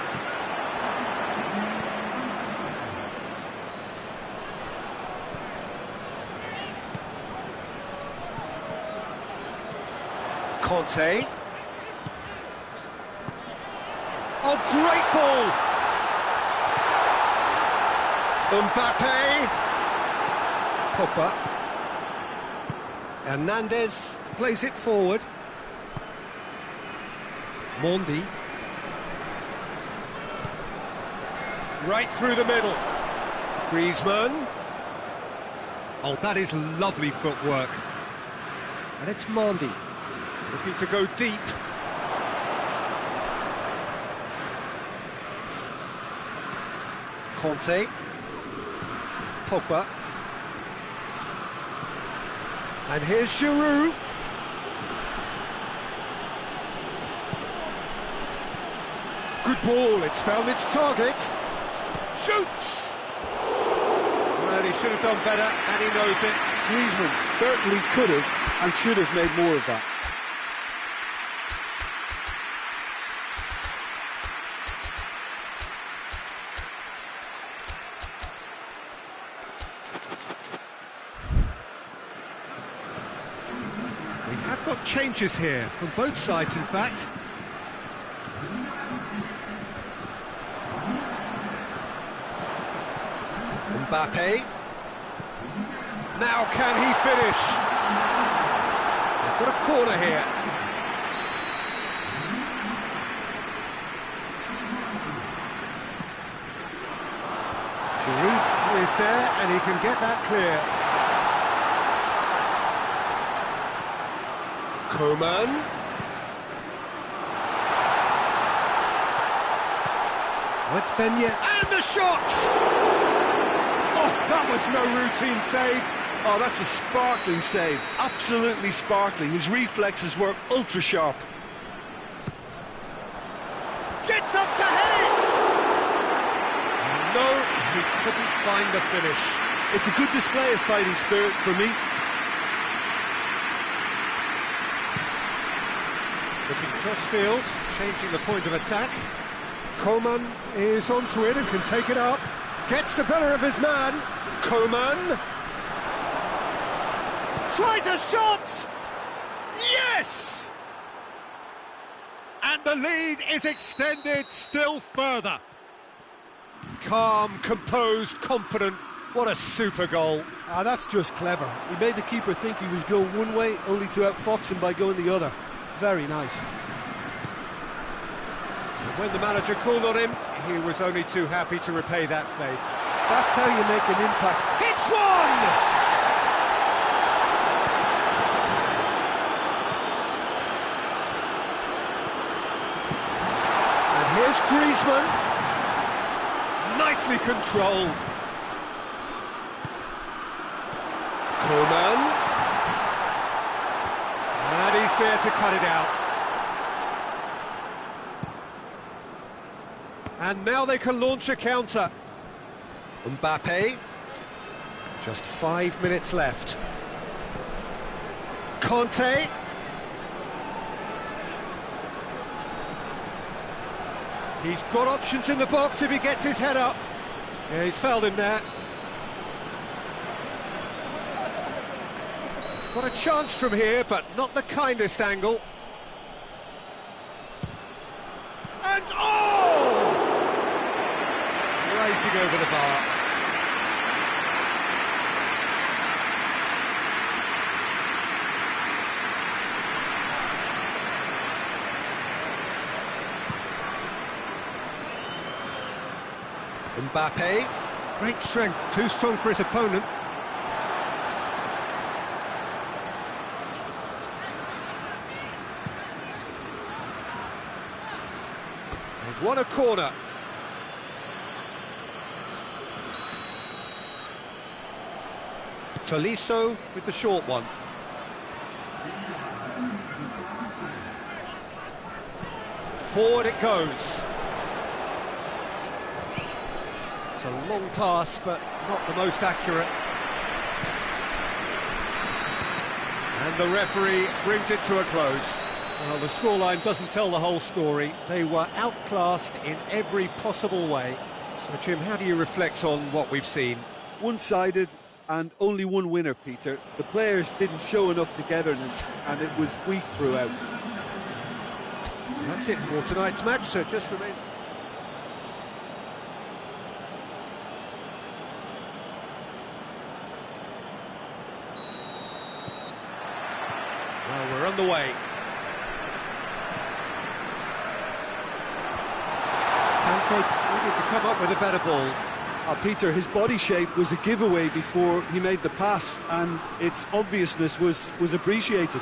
S2: Conte. Oh, great ball! Mbappe. Pogba. Hernandez plays it forward. Mondi. Right through the middle. Griezmann. Oh, that is lovely footwork. And it's Mondi. Looking to go deep. Conte. Pogba. And here's Giroud. Good ball, it's found its target. Shoots! Well, he should have done better, and he knows it.
S3: Griezmann certainly could have and should have made more of that.
S2: We have got changes here, from both sides in fact. Mbappe. Now can he finish? They've got a corner here. there, and he can get that clear.
S5: Coman.
S2: It's Benyet, and the shot! Oh, that was no routine save.
S3: Oh, that's a sparkling save. Absolutely sparkling. His reflexes were ultra sharp.
S2: Gets up to head it! No, he couldn't find the finish.
S3: It's a good display of fighting spirit for me.
S2: Looking crossfield, changing the point of attack. Coman is onto it and can take it up. Gets the better of his man.
S5: Coman.
S2: Tries a shot! Yes! And the lead is extended still further. Calm, composed, confident. What a super goal.
S3: Ah, that's just clever. He made the keeper think he was going one way, only to outfox him by going the other. Very nice.
S2: When the manager called on him, he was only too happy to repay that faith.
S3: That's how you make an impact.
S2: Hits one! And here's Griezmann. Nicely controlled.
S5: Coman.
S2: And he's there to cut it out. And now they can launch a counter.
S5: Mbappe.
S2: Just 5 minutes left. Conte. He's got options in the box if he gets his head up. Yeah, he's fouled him there. He's got a chance from here, but not the kindest angle. And oh! Racing over the bar.
S5: Mbappe.
S2: Great strength, too strong for his opponent. They've won a corner. Tolisso with the short one. Forward it goes. It's a long pass, but not the most accurate. And the referee brings it to a close. Well, the scoreline doesn't tell the whole story. They were outclassed in every possible way. So, Jim, how do you reflect on what we've seen?
S3: One-sided and only one winner, Peter. The players didn't show enough togetherness and it was weak throughout.
S2: That's it for tonight's match, so it just remains... Well, we're on the way. Kante needed to come up with a better ball.
S3: Peter, his body shape was a giveaway before he made the pass, and its obviousness was appreciated.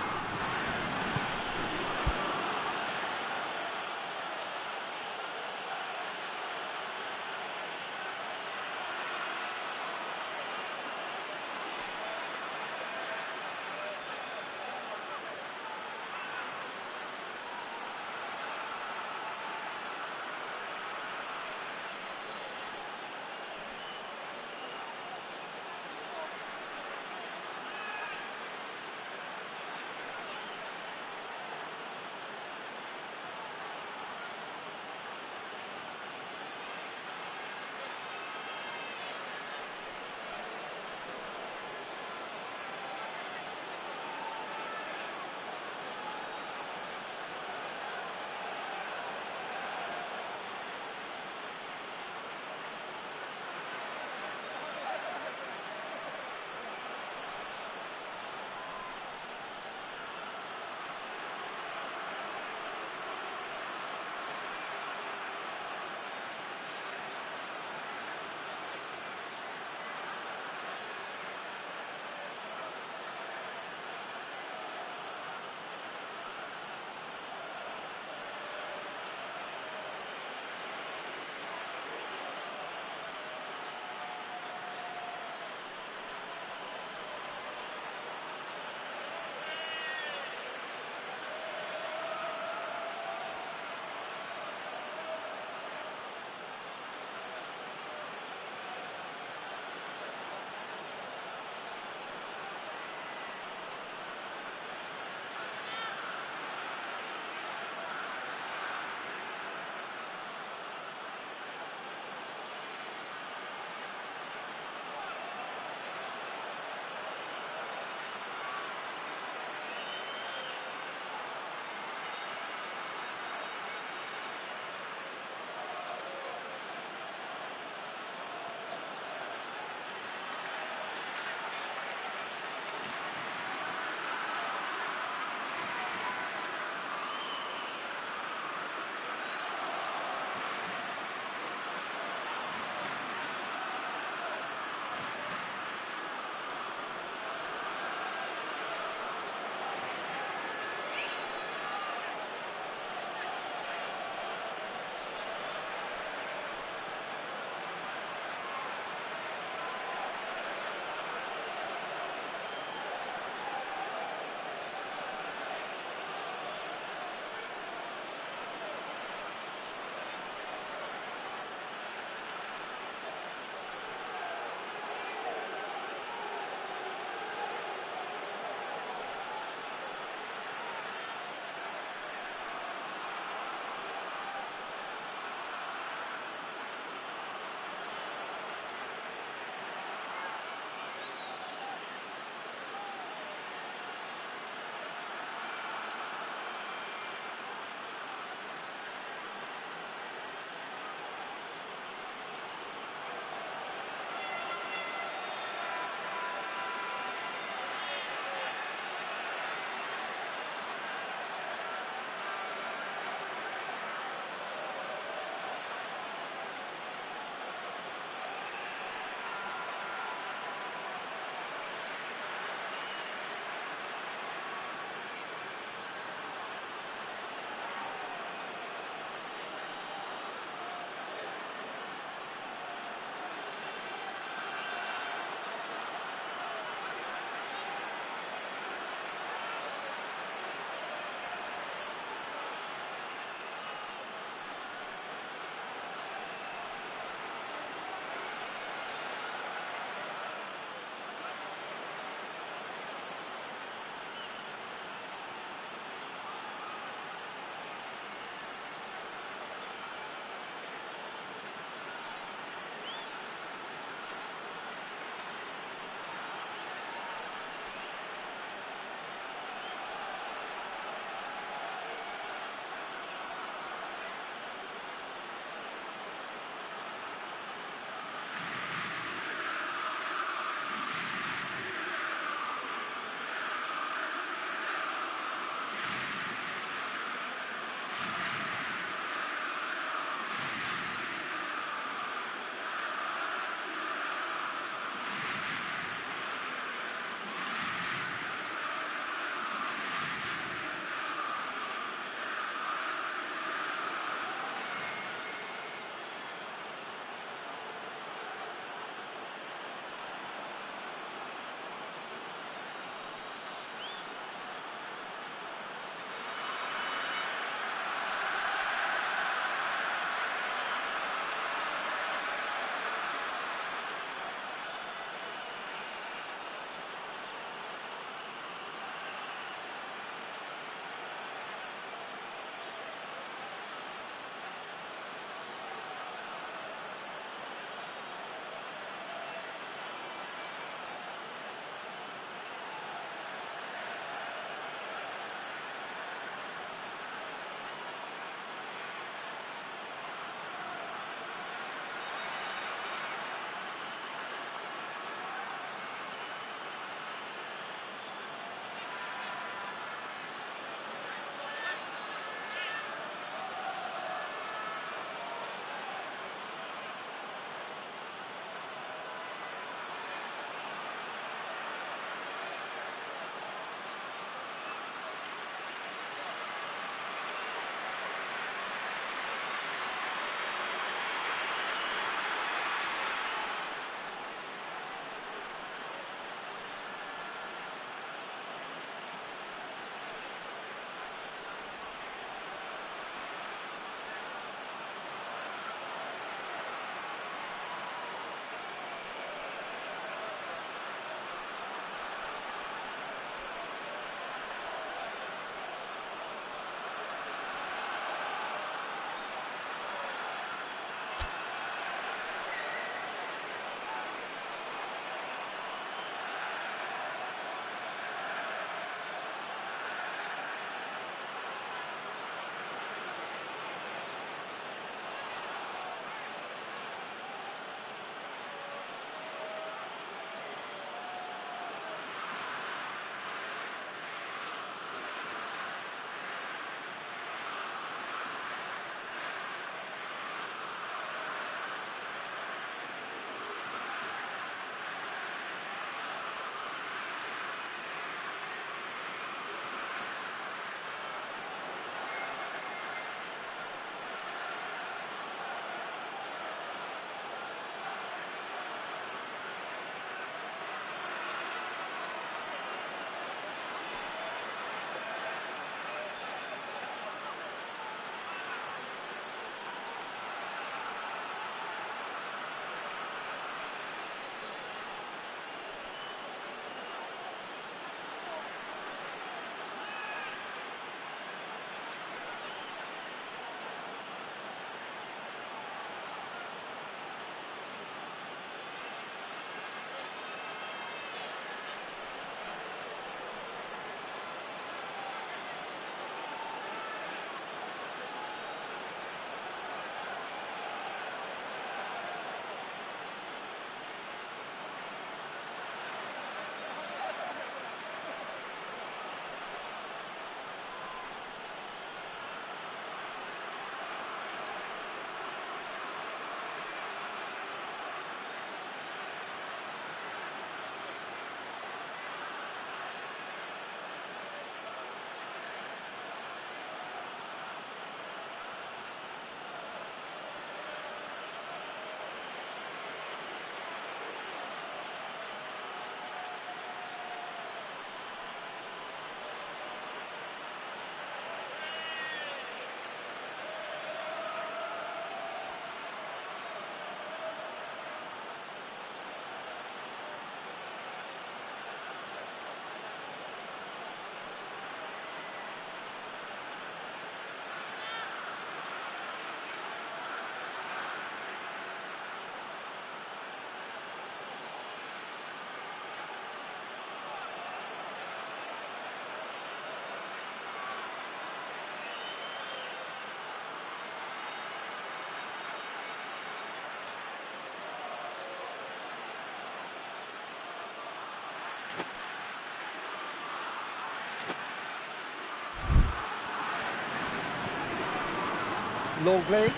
S5: Longley.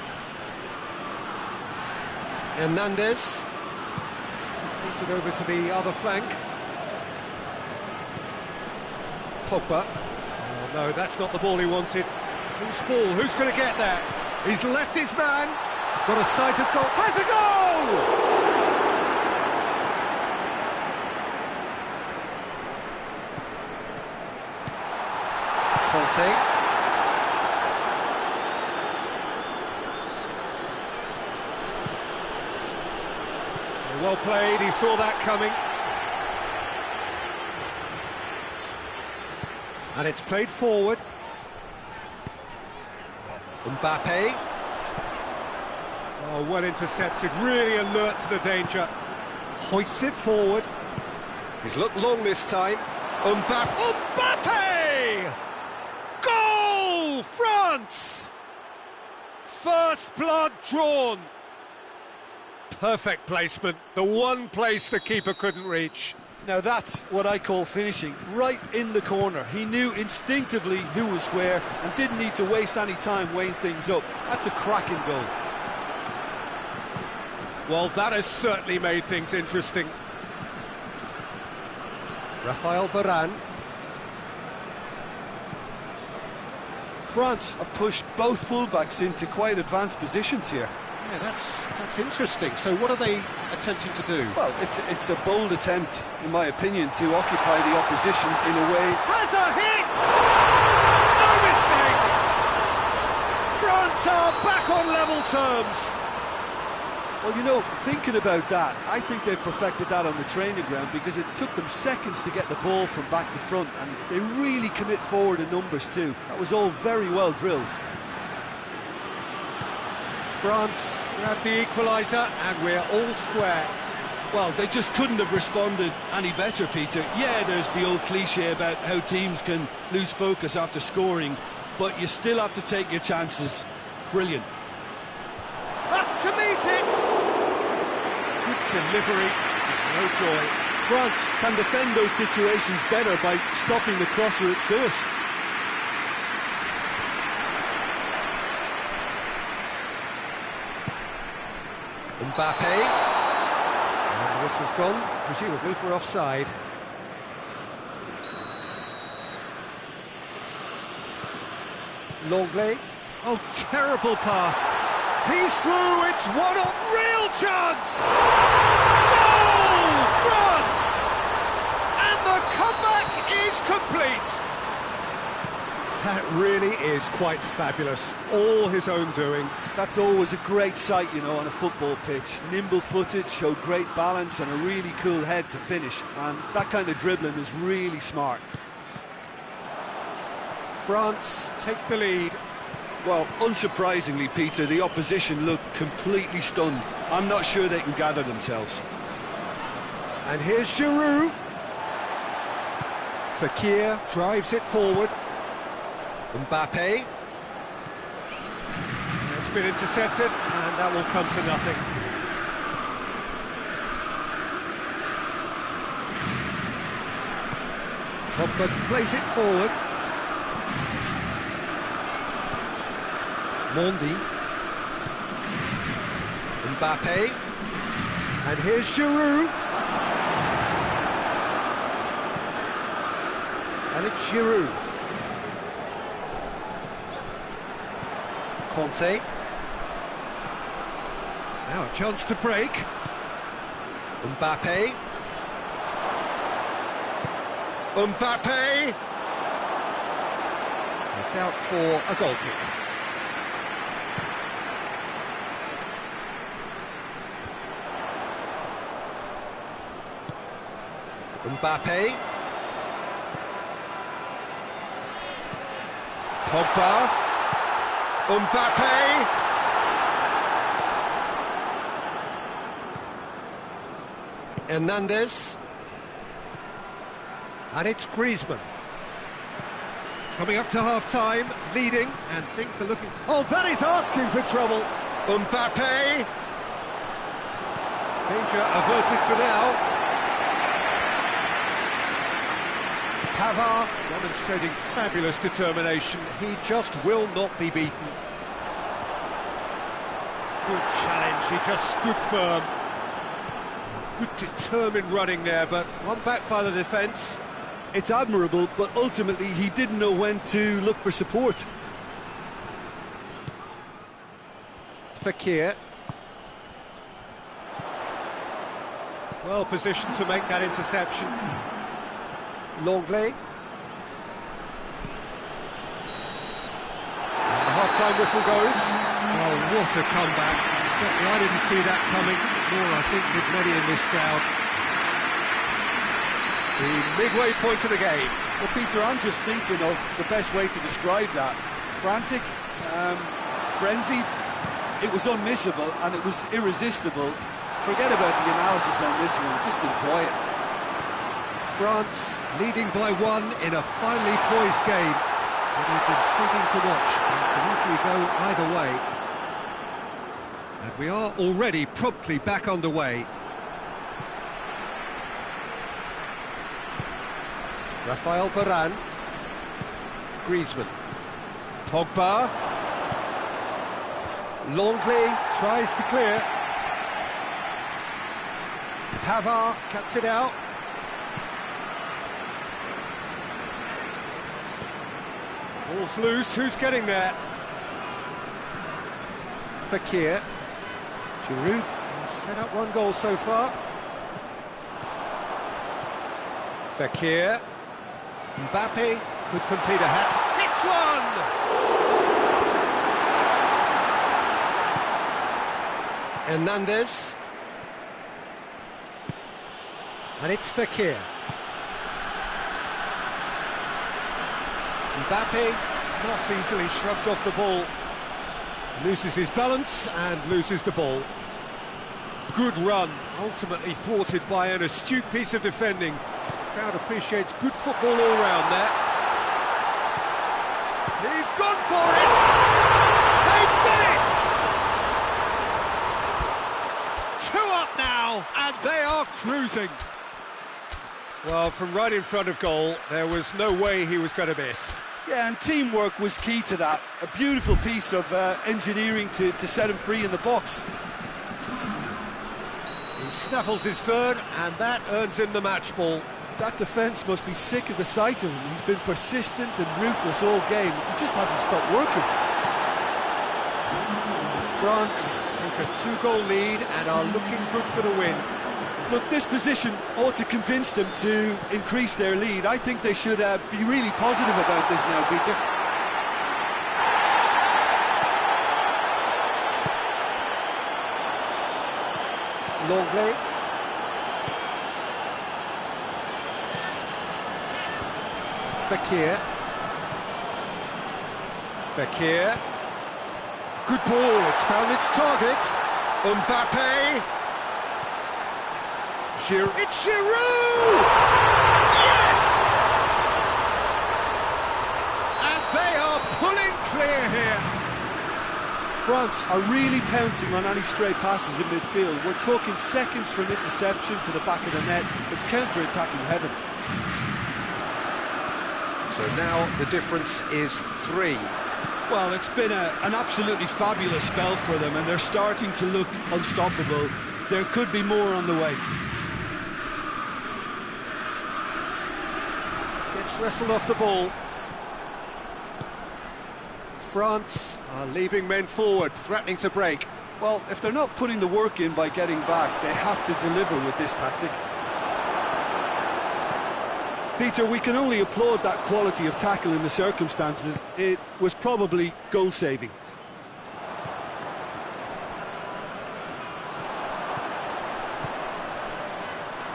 S5: Hernandez.
S2: Puts it over to the other flank.
S5: Pogba.
S2: Oh no, that's not the ball he wanted. Whose ball? Who's going to get there? He's left his man. Got a sight of goal. Has a goal!
S5: Conte.
S2: Well played, he saw that coming. And it's played forward.
S5: Mbappe.
S2: Oh, well intercepted, really alert to the danger. Hoists it forward.
S5: He's looked long this time.
S2: Mbappe! Goal! France! First blood drawn. Perfect placement, the one place the keeper couldn't reach.
S3: Now that's what I call finishing, right in the corner. He knew instinctively who was where and didn't need to waste any time weighing things up. That's a cracking goal.
S2: Well, that has certainly made things interesting.
S5: Rafael Varane.
S3: France have pushed both fullbacks into quite advanced positions here.
S5: Yeah, that's interesting. So what are they attempting to do?
S3: Well, it's a bold attempt, in my opinion, to occupy the opposition in a way.
S2: Has a hit! No mistake! France are back on level terms.
S3: Well, you know, thinking about that, I think they've perfected that on the training ground because it took them seconds to get the ball from back to front, and they really commit forward in numbers too. That was all very well drilled.
S2: France grab the equaliser and we're all square.
S1: Well, they just couldn't have responded any better, Peter. Yeah, there's the old cliche about how teams can lose focus after scoring, but you still have to take your chances. Brilliant.
S2: Up to meet it! Good delivery, no joy.
S3: France can defend those situations better by stopping the crosser at source.
S5: Mbappe.
S2: And the whistle's gone, presumably for offside.
S5: Longley.
S2: Oh, terrible pass. He's through, it's one-up, real chance! Goal, France! And the comeback is complete! That really is quite fabulous, all his own doing.
S3: That's always a great sight, you know, on a football pitch. Nimble-footed, showed great balance and a really cool head to finish. And that kind of dribbling is really smart.
S2: France take the lead.
S1: Well, unsurprisingly, Peter, the opposition looked completely stunned. I'm not sure they can gather themselves.
S2: And here's Giroud. Fekir drives it forward.
S5: Mbappe.
S2: It's been intercepted, and that will come to nothing. Pogba plays it forward. Mondi.
S5: Mbappe.
S2: And here's Giroud. And it's Giroud.
S5: Conte.
S2: Now a chance to break.
S5: Mbappe. Mbappe.
S2: It's out for a goal kick.
S5: Mbappe.
S2: Pogba.
S5: Mbappe. Hernandez.
S2: And it's Griezmann. Coming up to half-time, leading, and things are looking... Oh, that is asking for trouble.
S5: Mbappe.
S2: Danger averted for now. Pavard demonstrating fabulous determination. He just will not be beaten. Good challenge, he just stood firm. Good determined running there, but one back by the defence.
S3: It's admirable, but ultimately he didn't know when to look for support.
S2: Fekir. Well positioned to make that interception. Longley. The half-time whistle goes. Oh, what a comeback. Certainly I didn't see that coming, nor I think did many in this crowd. The midway point of the game.
S3: Well, Peter, I'm just thinking of the best way to describe that. Frantic, frenzied. It was unmissable and it was irresistible. Forget about the analysis on this one, just enjoy it.
S2: France leading by one in a finely poised game. It is intriguing to watch. It can easily go either way. And we are already promptly back underway. Raphael Varane. Griezmann. Pogba. Longley tries to clear. Pavard cuts it out. Ball's loose, who's getting there? Fekir. Giroud set up one goal so far. Fekir. Mbappe could complete a hat. Hits one! Hernandez. And it's Fekir. Mbappe not easily shrugged off the ball. Loses his balance and loses the ball. Good run, ultimately thwarted by an astute piece of defending. Crowd appreciates good football all round there. He's gone for it! They've done it! 2 up now, and they are cruising. Well, from right in front of goal, there was no way he was going to miss.
S3: Yeah, and teamwork was key to that. A beautiful piece of engineering to set him free in the box.
S2: He snaffles his third, and that earns him the match ball.
S3: That defence must be sick of the sight of him. He's been persistent and ruthless all game. He just hasn't stopped working.
S2: France take a 2-goal lead and are looking good for the win.
S3: Look, this position ought to convince them to increase their lead. I think they should be really positive about this now, Peter.
S2: Longley. Fekir. Fekir. Good ball, it's found its target. Mbappe. Giroud. It's Giroud! Yes! And they are pulling clear here.
S3: France are really pouncing on any stray passes in midfield. We're talking seconds from interception to the back of the net. It's counter-attacking heaven.
S2: So now the difference is 3.
S3: Well, it's been an absolutely fabulous spell for them, and they're starting to look unstoppable. There could be more on the way.
S2: Gets wrestled off the ball. France are leaving men forward, threatening to break.
S3: Well, if they're not putting the work in by getting back, they have to deliver with this tactic. Peter, we can only applaud that quality of tackle in the circumstances. It was probably goal-saving.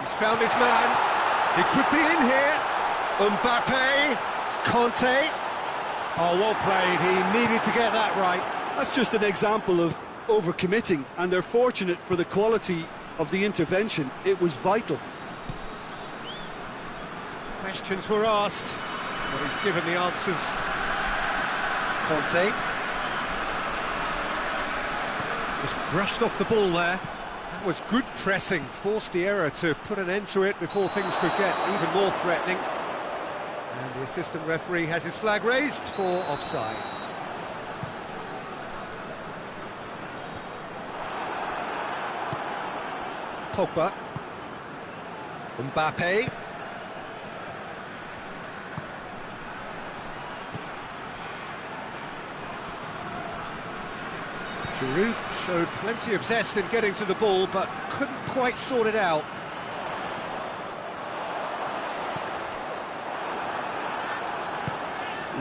S2: He's found his man. He could be in here. Mbappe. Conte. Oh, well played. He needed to get that right.
S3: That's just an example of overcommitting, and they're fortunate for the quality of the intervention. It was vital.
S2: Questions were asked, but he's given the answers. Conte. Just brushed off the ball there. That was good pressing, forced the error to put an end to it before things could get even more threatening. And the assistant referee has his flag raised for offside. Pogba. Mbappe. Giroud showed plenty of zest in getting to the ball, but couldn't quite sort it out.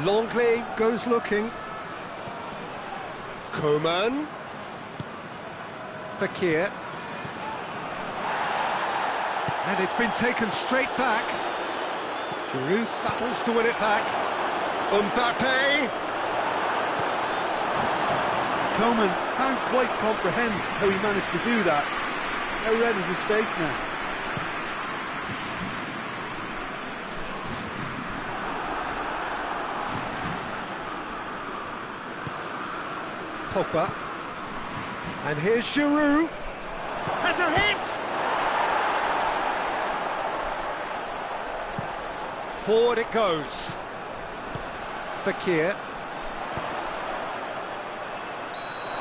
S2: Longley goes looking. Coman. Fekir. And it's been taken straight back. Giroud battles to win it back. Mbappe.
S3: Coman can't quite comprehend how he managed to do that. How red is his face now?
S2: Pogba. And here's Giroud. Has a hit! Forward it goes. Fekir.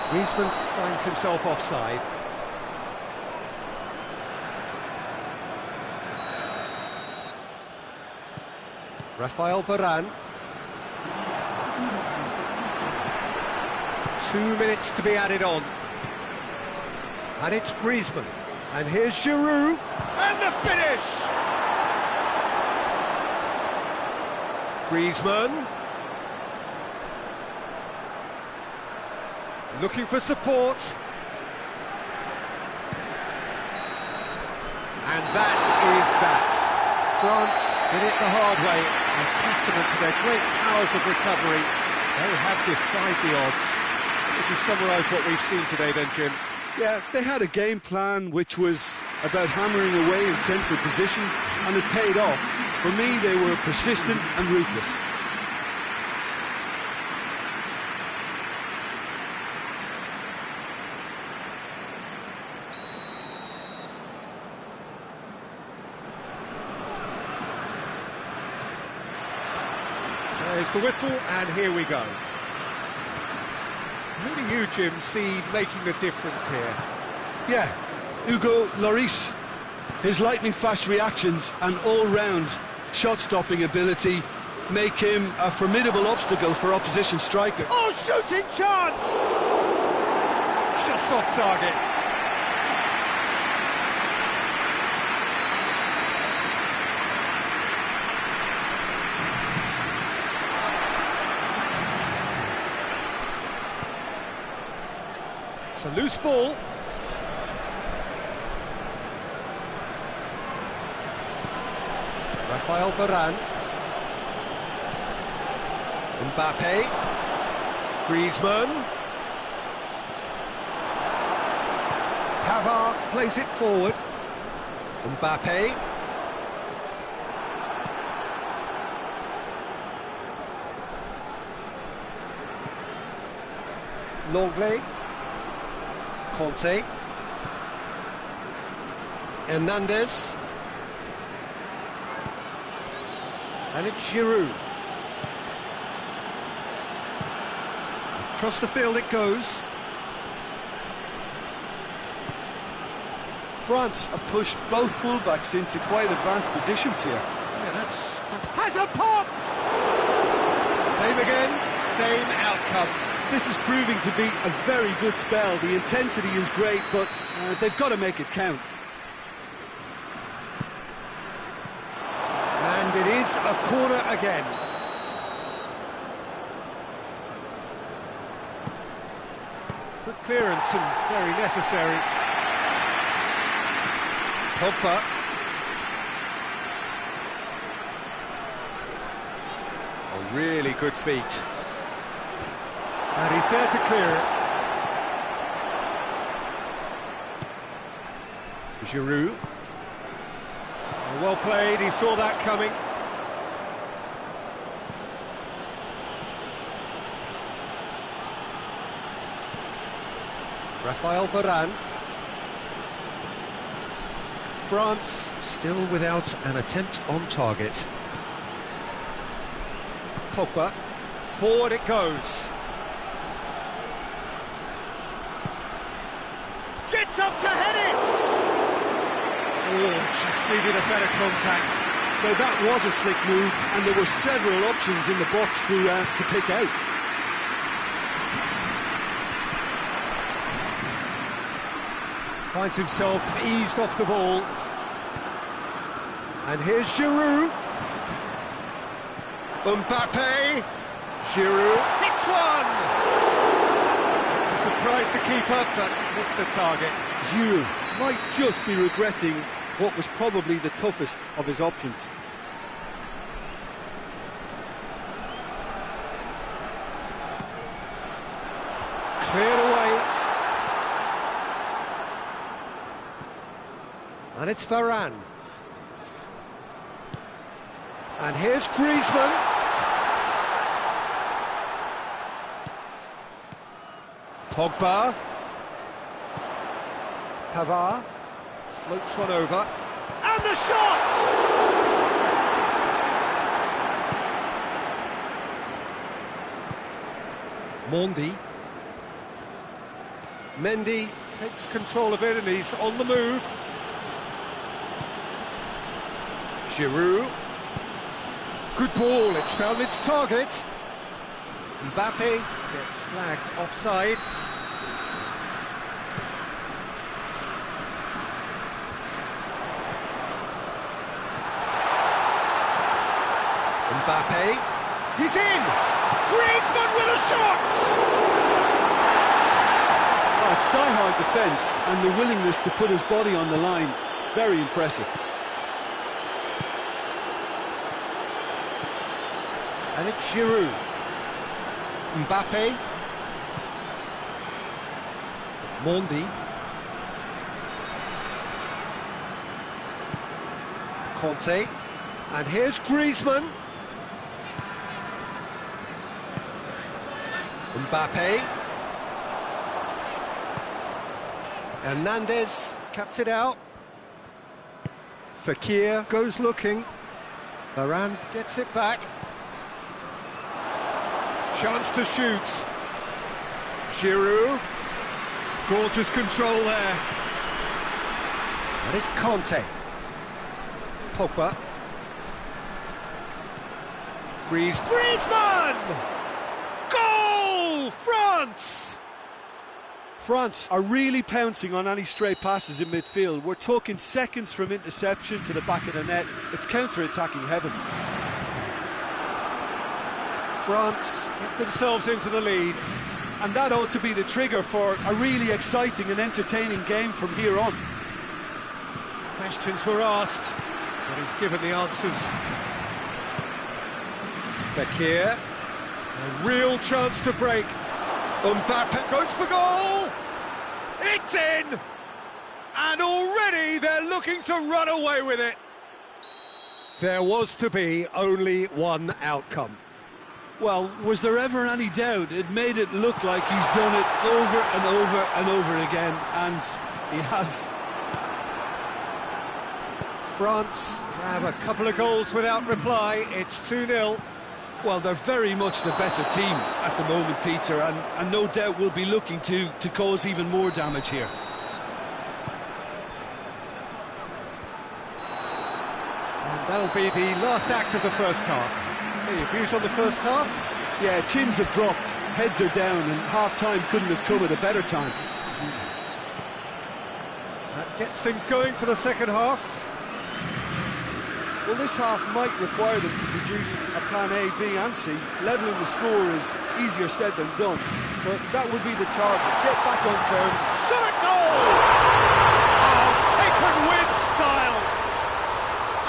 S2: Griezmann finds himself offside. Rafael Varane. 2 minutes to be added on. And it's Griezmann. And here's Giroud. And the finish! Griezmann. Looking for support. And that is that. France did it the hard way, a testament to their great powers of recovery. They have defied the odds. Would you summarise what we've seen today then, Jim?
S3: Yeah, they had a game plan which was about hammering away in central positions, and it paid off. For me, they were persistent and ruthless.
S2: There's the whistle, and here we go. Who do you, Jim, see making the difference here?
S3: Yeah, Hugo Lloris. His lightning-fast reactions and all-round shot-stopping ability make him a formidable obstacle for opposition strikers.
S2: Oh, shooting chance! Just off target. It's a loose ball. Rafael Varane. Mbappe. Griezmann. Pavard plays it forward. Mbappe. Longley. Conte. Hernandez. And it's Giroud. Across the field it goes.
S3: France have pushed both fullbacks into quite advanced positions here.
S2: Yeah, that's has a pop! Same again, same outcome.
S3: This is proving to be a very good spell. The intensity is great, but they've got to make it count.
S2: And it is a corner again. Good clearance and very necessary. Pogba. A really good feat. And he's there to clear it. Giroud. Well played, he saw that coming. Rafael Varane. France still without an attempt on target. Pogba. Forward it goes. Gets up to head it! Oh, just needed a better contact.
S3: Now that was a slick move, and there were several options in the box to pick out.
S2: Finds himself eased off the ball. And here's Giroud. Mbappe. Giroud hits one! To surprise the keeper, but missed the target.
S3: Giroud might just be regretting what was probably the toughest of his options.
S2: Cleared away. And it's Varane. And here's Griezmann. Pogba. Pavard floats one over. And the shot! Mendy. Mendy takes control of it and he's on the move. Giroud. Good ball, it's found its target. Mbappe gets flagged offside. Mbappe, he's in! Griezmann with a shot!
S3: Oh, it's die-hard defence and the willingness to put his body on the line. Very impressive.
S2: And it's Giroud. Mbappe. Mendy. Conte. And here's Griezmann. Mbappe. Hernandez cuts it out. Fekir goes looking. Varane gets it back. Chance to shoot. Giroud. Gorgeous control there. And it's Conte. Pogba. Griezmann! Goal! France!
S3: France are really pouncing on any stray passes in midfield. We're talking seconds from interception to the back of the net. It's counter-attacking heaven.
S2: France get themselves into the lead.
S3: And that ought to be the trigger for a really exciting and entertaining game from here on.
S2: Questions were asked, but he's given the answers. Fekir, a real chance to break. Mbappe goes for goal! It's in! And already they're looking to run away with it. There was to be only one outcome.
S3: Well, was there ever any doubt? It made it look like he's done it over and over and over again, and he has.
S2: France grab a couple of goals without reply. It's 2-0.
S3: Well, they're very much the better team at the moment, Peter, and no doubt will be looking to cause even more damage here.
S2: And that'll be the last act of the first half. So your views on the first half?
S3: Yeah, chins have dropped, heads are down, and half-time couldn't have come at a better time.
S2: That gets things going for the second half.
S3: Well, this half might require them to produce a plan A, B and C. Levelling the score is easier said than done, but that would be the target. Get back on terms.
S2: Shot at goal! Oh, taken with style!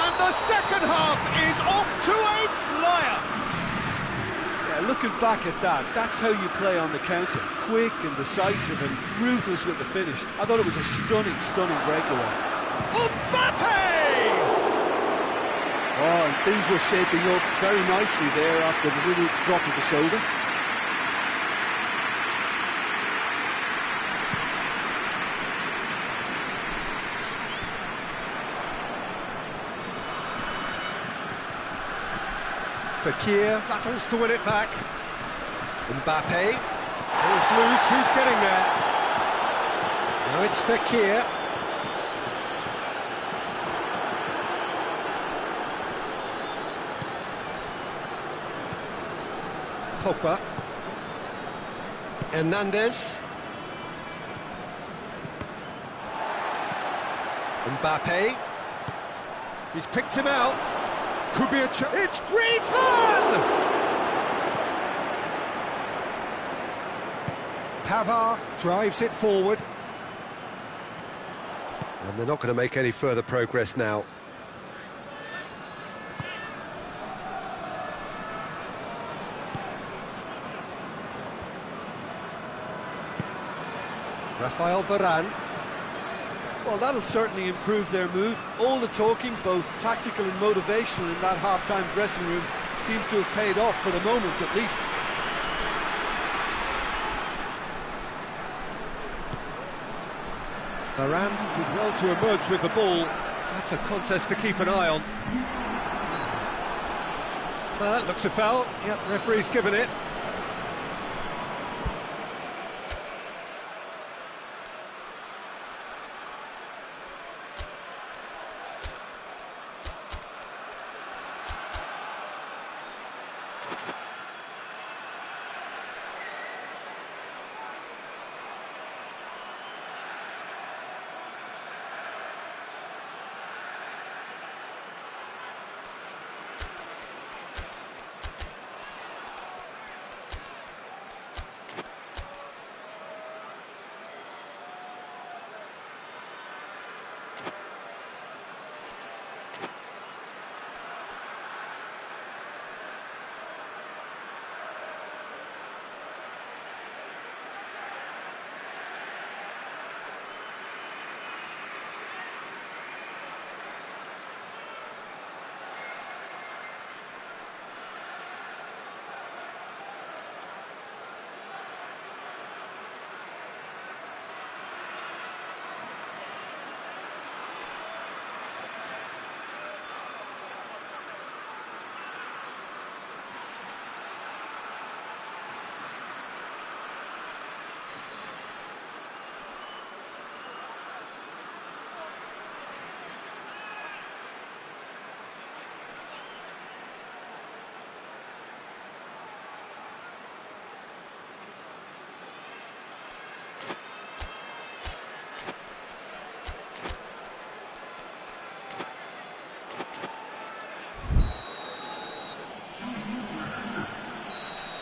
S2: And the second half is off to a flyer!
S3: Yeah, looking back at that, that's how you play on the counter. Quick and decisive and ruthless with the finish. I thought it was a stunning, stunning breakaway.
S2: Mbappe!
S3: Oh, and things were shaping up very nicely there after the little drop of the shoulder.
S2: Fekir battles to win it back. Mbappe. Ball's loose, who's getting there? Now it's Fekir.
S5: Pogba. Hernandez. Mbappe. He's picked him out. Could be a chance. It's Griezmann! Pavard drives it forward. And they're not going to make any further progress now. Rafael Varane.
S3: Well, that'll certainly improve their mood. All the talking, both tactical and motivational, in that half-time dressing room seems to have paid off for the moment, at least.
S2: Varane did well to emerge with the ball. That's a contest to keep an eye on. Well, that looks a foul. Yep, referee's given it.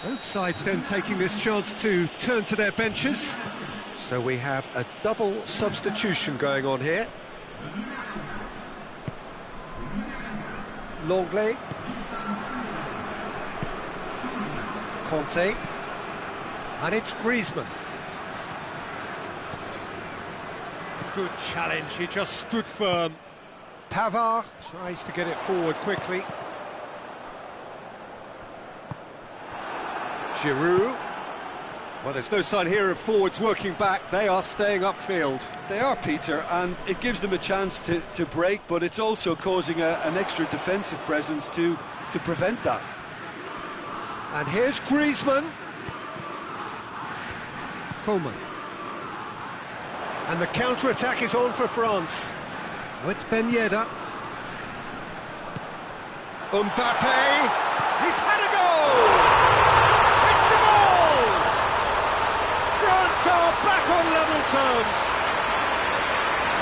S2: Both sides then taking this chance to turn to their benches. So we have a double substitution going on here. Longley. Conte. And it's Griezmann. Good challenge, he just stood firm. Pavard tries to get it forward quickly. Giroud. Well, there's no sign here of forwards working back. They are staying upfield.
S3: They are, Peter, and it gives them a chance to break, but it's also causing an extra defensive presence to prevent that.
S5: And here's Griezmann. Coman. And the counter-attack is on for France. Oh, it's Ben Yedder. Mbappe. He's had a goal! Are back on level terms.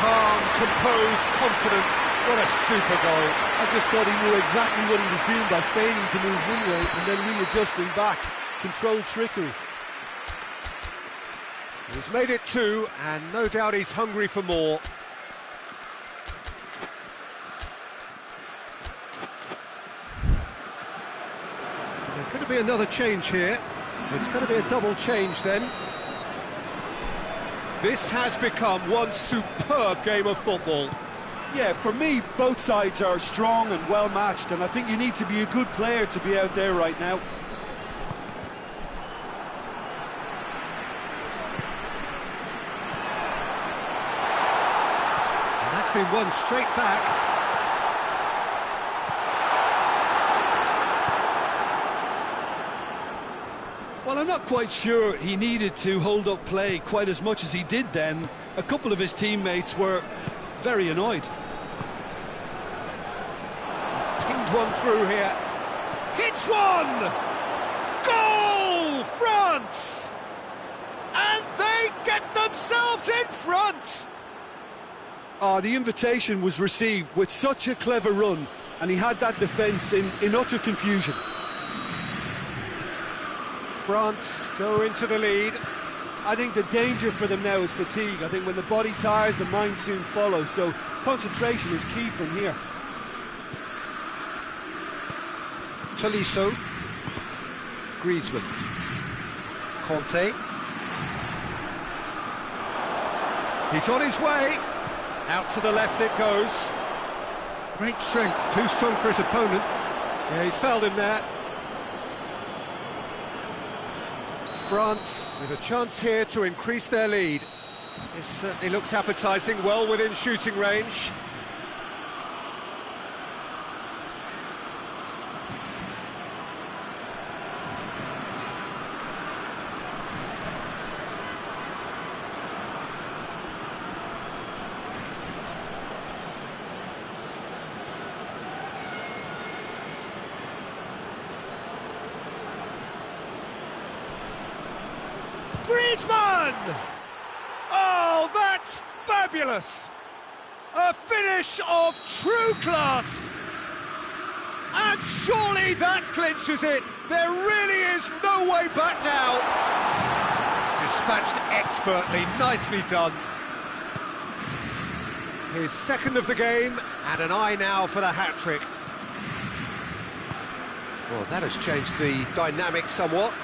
S5: Calm, composed, confident. What a super goal.
S3: I just thought he knew exactly what he was doing by feigning to move one way and then readjusting back. Controlled trickery.
S5: He's made it 2, and no doubt he's hungry for more. There's going to be another change here. It's going to be a double change then. This has become one superb game of football.
S3: Yeah, for me, both sides are strong and well matched, and I think you need to be a good player to be out there right now.
S5: And that's been won straight back.
S3: Well, I'm not quite sure he needed to hold up play quite as much as he did then. A couple of his teammates were very annoyed.
S5: He's pinged one through here. Hits one! Goal! France! And they get themselves in front!
S3: Oh, the invitation was received with such a clever run, and he had that defence in utter confusion.
S5: France go into the lead.
S3: I think the danger for them now is fatigue. I think when the body tires, the mind soon follows, so concentration is key from here.
S5: Tolisso. Griezmann. Conte. He's on his way. Out to the left it goes. Great strength, too strong for his opponent. Yeah, he's fouled him there. France with a chance here to increase their lead. This certainly looks appetising, well within shooting range. Griezmann! Oh, that's fabulous! A finish of true class! And surely that clinches it! There really is no way back now! Dispatched expertly, nicely done. His second of the game, and an eye now for the hat-trick. Well, that has changed the dynamic somewhat.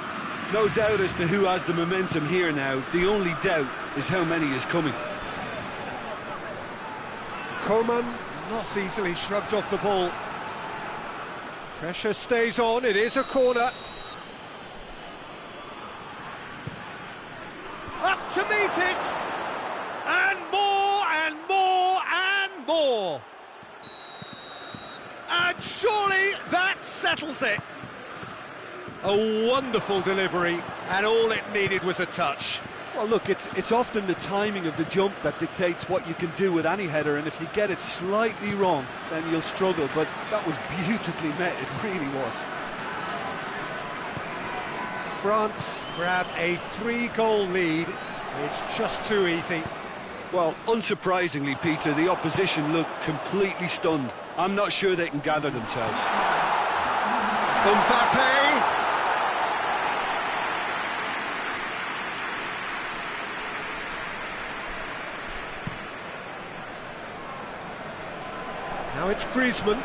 S3: No doubt as to who has the momentum here now. The only doubt is how many is coming.
S5: Coman not easily shrugged off the ball. Pressure stays on, it is a corner. Up to meet it! And more, and more, and more! And surely that settles it! A wonderful delivery, and all it needed was a touch.
S3: Well, look, it's often the timing of the jump that dictates what you can do with any header, and if you get it slightly wrong, then you'll struggle, but that was beautifully met, it really was.
S5: France grab a 3-goal lead. It's just too easy.
S3: Well, unsurprisingly, Peter, the opposition looked completely stunned. I'm not sure they can gather themselves.
S5: Mbappe! Now it's Griezmann.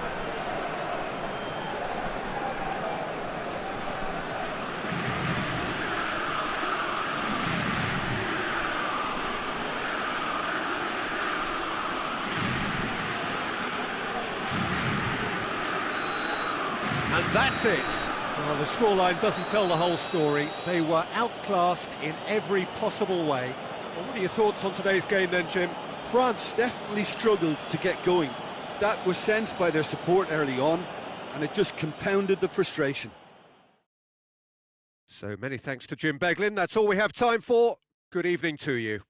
S5: And that's it. Well, the scoreline doesn't tell the whole story. They were outclassed in every possible way. Well, what are your thoughts on today's game then, Jim?
S3: France definitely struggled to get going. That was sensed by their support early on, and it just compounded the frustration.
S5: So many thanks to Jim Beglin. That's all we have time for. Good evening to you.